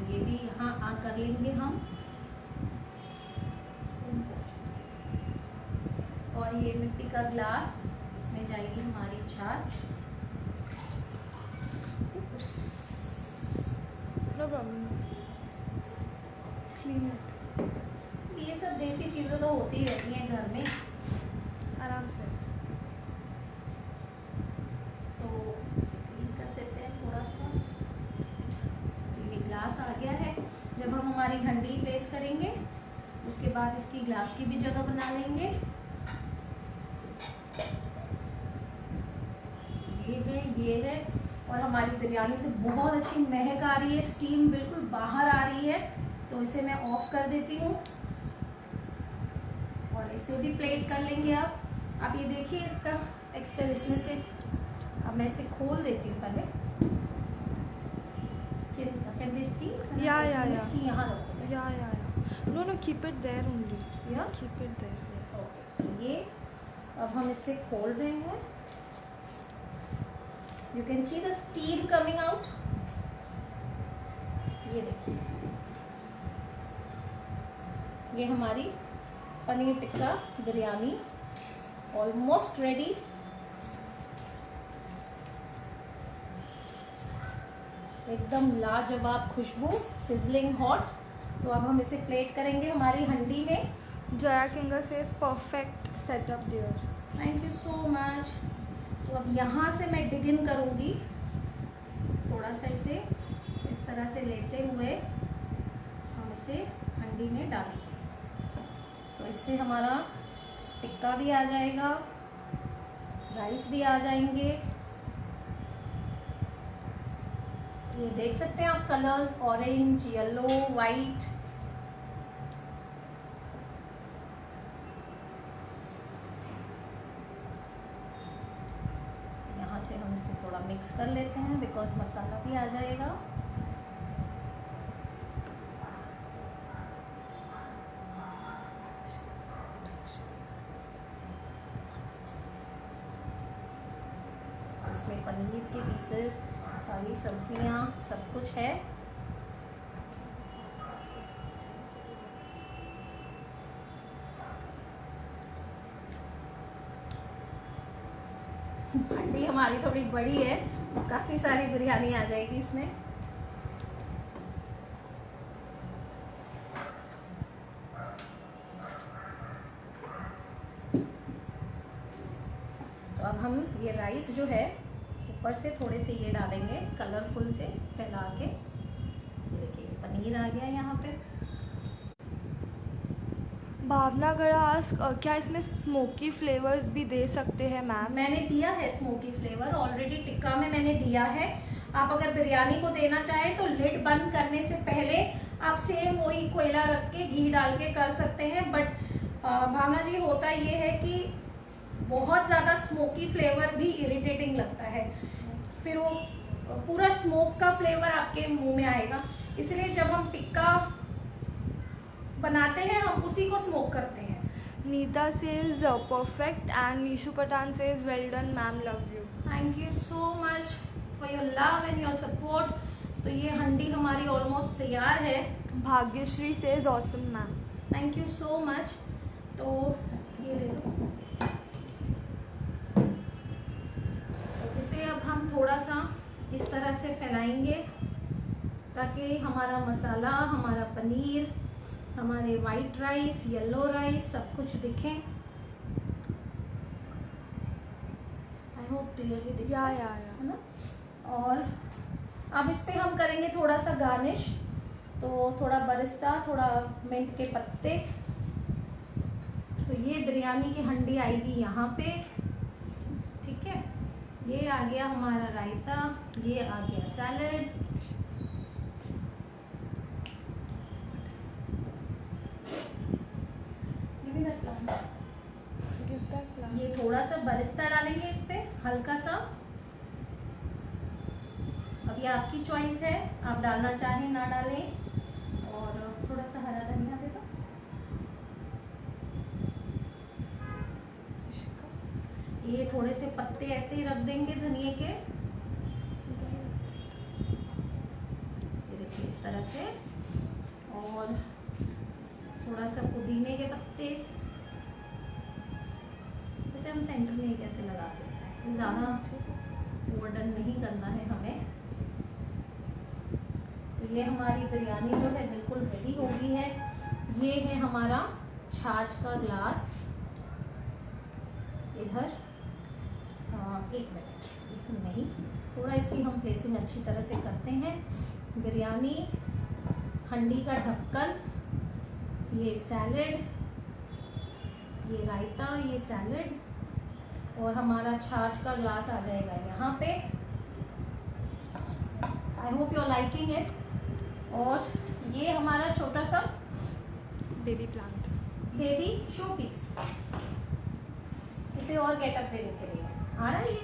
ये भी यहाँ आ कर लेंगे हम। और ये मिट्टी का ग्लास, इसमें जाएगी हमारी छाछ। No problem. मिनट ये सब देसी चीज़ें तो होती ही रहती हैं घर में, आराम से। तो इसे क्लीन कर देते हैं थोड़ा सा। तो ये ग्लास आ गया है। जब हम हमारी हंडी प्लेस करेंगे उसके बाद इसकी ग्लास की भी जगह बना लेंगे। ये है और हमारी बिरयानी से बहुत अच्छी महक आ रही है, स्टीम बिल्कुल बाहर आ रही है। तो इसे मैं ऑफ कर देती हूँ और इसे भी प्लेट कर लेंगे। आप ये देखिए इसका टेक्सचर इसमें से। अब मैं इसे खोल देती हूँ पहले। Can they see? या यहाँ रखो। या no no keep it there only, या कीप इट देयर। ओके, तो ये अब हम इसे खोल रहे हैं। You can see the steam coming out. ये देखिए, ये हमारी पनीर टिक्का बिरयानी ऑलमोस्ट रेडी। एकदम लाजवाब खुशबू, सिजलिंग हॉट। तो अब हम इसे प्लेट करेंगे हमारी हंडी में। Jaya Kinger says perfect setup there. Thank you so much. तो अब यहाँ से मैं डिग इन करूँगी, थोड़ा सा इसे इस तरह से लेते हुए हम इसे हंडी में डालेंगे। तो इससे हमारा टिक्का भी आ जाएगा, राइस भी आ जाएंगे। ये देख सकते हैं आप कलर्स, ऑरेंज, येलो, वाइट। यहाँ से हम इसे थोड़ा मिक्स कर लेते हैं बिकॉज मसाला भी आ जाएगा। इसमें पनीर के पीसेस, सारी सब्जियां, सब कुछ है। हंडी हमारी थोड़ी बड़ी है, काफ़ी सारी बिरयानी आ जाएगी इसमें। तो अब हम ये राइस जो है ऊपर से थोड़े से ये डालेंगे कलरफुल से फैला के। ये देखिए पनीर आ गया यहाँ पे। भावना गरास, क्या इसमें स्मोकी फ्लेवर्स भी दे सकते हैं मैम? मैंने दिया है स्मोकी फ्लेवर ऑलरेडी, टिक्का में मैंने दिया है। आप अगर बिरयानी को देना चाहें तो लिड बंद करने से पहले आप सेम वही कोयला रख के घी डाल के कर सकते हैं। बट भावना जी होता ये है कि बहुत ज़्यादा स्मोकी फ्लेवर भी इरिटेटिंग लगता है, फिर वो पूरा स्मोक का फ्लेवर आपके मुंह में आएगा। इसलिए जब हम टिक्का बनाते हैं हम उसी को स्मोक करते हैं। Neeta says perfect and Neeshu Pathan says well done ma'am, love you. Thank you so much for your love and your support. तो ये हंडी हमारी ऑलमोस्ट तैयार है। Bhagyashree says awesome ma'am. Thank you so much. तो ये ले लो। तो इसे अब हम थोड़ा सा इस तरह से फैलाएंगे ताकि हमारा मसाला, हमारा पनीर, हमारे वाइट राइस, येलो राइस सब कुछ दिखे। आई होप क्लियरली दिख रहा है ना। और अब इस पे हम करेंगे थोड़ा सा गार्निश। तो थोड़ा बरिस्ता, थोड़ा मिंट के पत्ते। तो ये बिरयानी की हंडी आएगी यहाँ पे, ठीक है। ये आ गया हमारा रायता, ये आ गया सैलड। ये थोड़ा सा बरिस्ता डालेंगे इस पे, हल्का सा। अब ये आपकी चॉइस है, आप डालना चाहें ना डालें। और थोड़ा सा हरा धनिया दे दो। ये थोड़े से पत्ते ऐसे ही रख देंगे धनिए के, ये देखिए इस तरह से। और थोड़ा सा पुदीने के पत्ते। वैसे हम सेंटर में कैसे लगा देते हैं, ज़्यादा ओवरडन नहीं करना है हमें। तो ये हमारी बिरयानी जो है बिल्कुल रेडी हो गई है। ये है हमारा छाछ का ग्लास इधर। एक मिनट, नहीं, थोड़ा इसकी हम प्लेसिंग अच्छी तरह से करते हैं। बिरयानी, हंडी का ढक्कन, ये सैलेड, ये रायता, ये सैलेड और हमारा छाछ का ग्लास आ जाएगा यहाँ पे। I hope you are liking it. और ये हमारा छोटा सा baby plant, baby showpiece, इसे और गेटअप देने के लिए आ रहा है ये।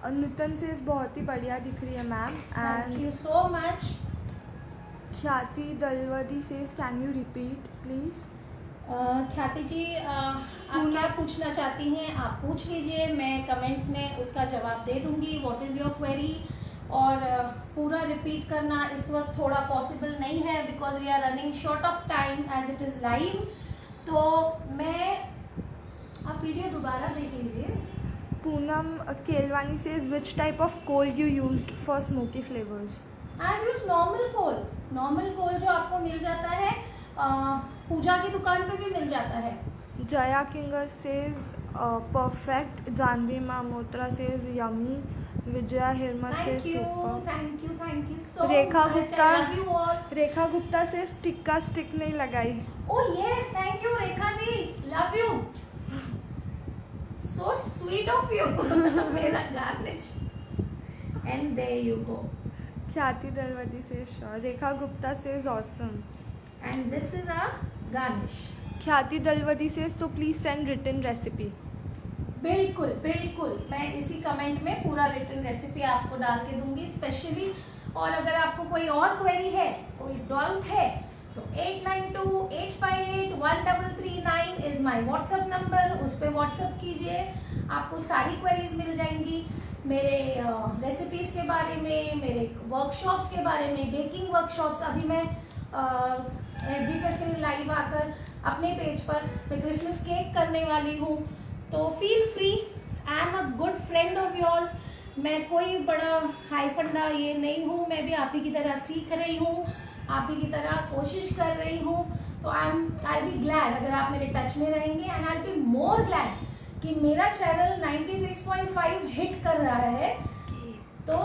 और नूतन से इस बहुत ही बढ़िया दिख रही है ma'am. Thank and you so much. Khyati Dalvadi says can you repeat please. Khyati ji, आप क्या पूछना चाहती हैं आप पूछ लीजिए, मैं कमेंट्स में उसका जवाब दे दूंगी। What is your query? और पूरा रिपीट करना इस वक्त थोड़ा पॉसिबल नहीं है because we are running short of time as it is live. तो आप वीडियो दोबारा देख लीजिए। Poonam Kelwani says which type of coal you used for smoky flavours. I have used normal coal जो आपको मिल जाता है, पूजा की दुकान पे भी मिल जाता है। Jaya Kinger says perfect. Jahnavi Mamotra says yummy. Vijaya Hirmat says super. Thank you so Rekha much. Gupta, I love you all. Rekha Gupta says tikka stick नहीं लगाई। Oh yes, thank you Rekha ji, love you, so sweet of you. मेरा garnish and there you go. Khyati Dalvadi says sure. Rekha Gupta says awesome and this is a garnish. Khyati Dalvadi says so please send written recipe. बिल्कुल बिल्कुल, मैं इसी comment में पूरा written recipe आपको डाल के दूंगी स्पेशली। और अगर आपको कोई और क्वेरी है, कोई डाउट है, तो 8928581339 इज माय व्हाट्सएप नंबर। उस पर व्हाट्सएप कीजिए, आपको सारी क्वेरीज मिल जाएंगी मेरे रेसिपीज़ के बारे में, मेरे वर्कशॉप्स के बारे में, बेकिंग वर्कशॉप्स। अभी मैं FB पे फिर लाइव आकर अपने पेज पर मैं क्रिसमस केक करने वाली हूँ, तो feel free. I am a good friend of yours. मैं कोई बड़ा हाई फंडा ये नहीं हूँ, मैं भी आप ही की तरह सीख रही हूँ, आप ही की तरह कोशिश कर रही हूँ। तो आई बी ग्लैड अगर आप मेरे टच में रहेंगे, and I be more glad कि मेरा चैनल 96.5 हिट कर रहा है, तो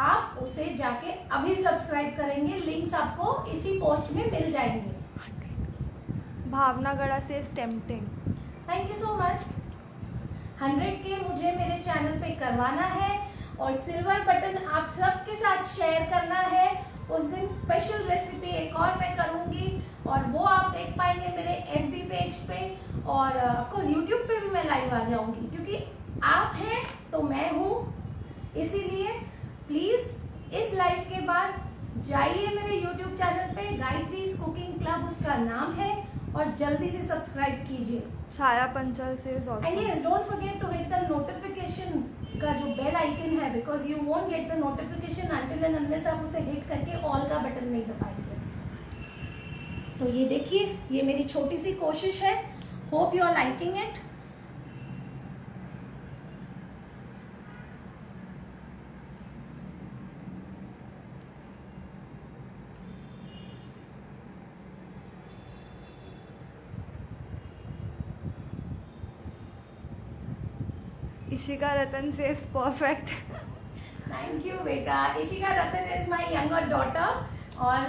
आप उसे जाके अभी सब्सक्राइब करेंगे। लिंक्स आपको इसी पोस्ट में मिल जाएंगे। भावना गड़ा से tempting. Thank you so much. 100K मुझे मेरे चैनल पे करवाना है और सिल्वर बटन आप सबके साथ शेयर करना है। उस दिन स्पेशल रेसिपी एक और मैं करूँगी और वो आप देख पाएंगे मेरे FB पेज पे, और ऑफ कोर्स यूट्यूब पे भी मैं लाइव आ जाऊँगी, क्योंकि आप हैं तो मैं हूँ। इसीलिए प्लीज़ इस लाइव के बाद जाइए मेरे यूट्यूब चैनल पे, गायत्रीज कुकिंग क्लब उसका नाम है, और जल्दी से सब्सक्राइब कीजिए। छाया पंचल से and yes, don't forget to hit the notification का जो बेल आइकन है, because you won't get the notification until and unless आप उसे हिट करके ऑल का बटन नहीं दबाएंगे। तो ये देखिए, ये मेरी छोटी सी कोशिश है। Hope you are liking it. Ishika Ratan says perfect. Thank you बेटा। Ishika Ratan is my younger daughter, और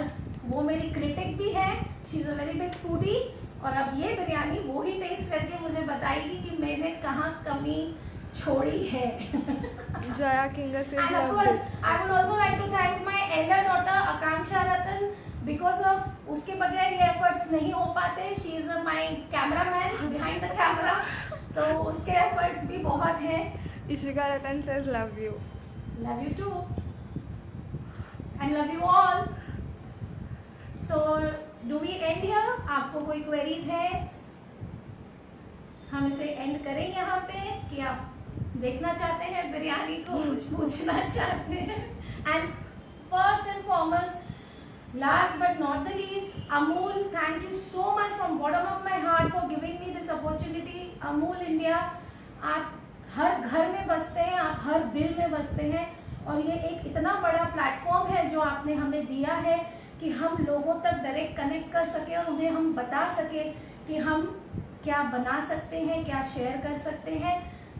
वो मेरी क्रिटिक भी है। She is a very big foodie, और अब ये बिरयानी वो ही टेस्ट करके मुझे बताएगी कि मैंने कहाँ कमी छोड़ी है। जया किंगर से And of course, I would also like to thank my elder daughter Akanksha Ratan, because of उसके बगैर ये efforts नहीं हो पाते। She is my cameraman behind the camera, तो उसके efforts भी बहुत हैं। इशिका रतन says love you. Love you too, and love you all. So do we end here? आपको कोई queries है? हम इसे end करें यहाँ पे, कि आप देखना चाहते हैं बिरयानी को, कुछ पूछना चाहते हैं? And first and foremost, last but not the least, Amul, thank you so much from bottom of my heart for giving me this opportunity. Amul India, आप हर घर में बसते हैं, आप हर दिल में बसते हैं, और ये एक इतना बड़ा प्लेटफॉर्म है जो आपने हमें दिया है कि हम लोगों तक डायरेक्ट कनेक्ट कर सके और उन्हें हम बता सके कि हम क्या बना सकते हैं, क्या शेयर कर सकते हैं.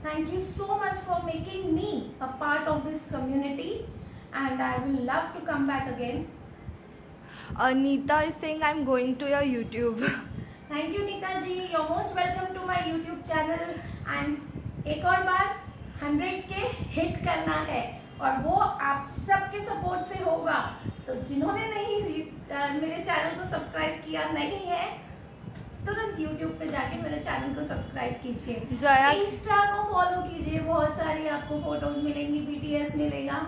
Thank you so much for making me a part of this community, and I will love to come back again. Neeta is saying I'm going to your YouTube. Thank you Nita ji, you're most welcome to my YouTube channel. And एक और बार 100K hit करना है, और वो आप सबके support से होगा. तो जिन्होंने नहीं मेरे चैनल को सब्सक्राइब किया नहीं है, तुरंत YouTube पे जाके मेरे चैनल को सब्सक्राइब कीजिए. जया इंस्टा को फॉलो कीजिए, बहुत सारी आपको फोटोज मिलेंगी, BTS मिलेगा.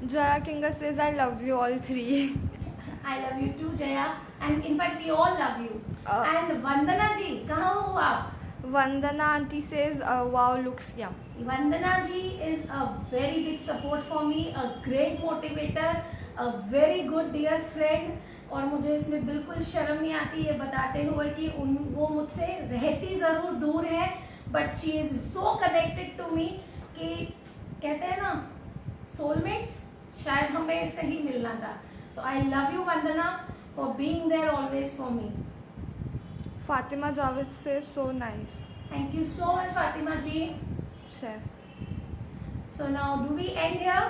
Jaya Kinga says I love you all three. I love you too Jaya, and in fact we all love you. And वंदना जी, कहाँ हो आप? Vandana auntie says wow, looks yum. Vandana ji is a very big support for me, a great motivator, a very good dear friend. और मुझे इसमें बिल्कुल शर्म नहीं आती ये बताते हुए कि वो मुझसे रहती ज़रूर दूर है, but she is so connected to me कि कहते हैं ना सोलमेट्स, शायद हमें इससे ही मिलना था. तो I love you Vandana for being there always for me. Fatima Javed says so nice. Thank you so much Fatima ji. Share. So now do we end here?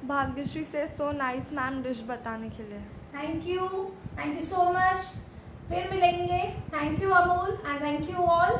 Bhagyashree says so nice ma'am dish बताने के लिए. Thank you so much. फिर मिलेंगे. Thank you Amol, and thank you all.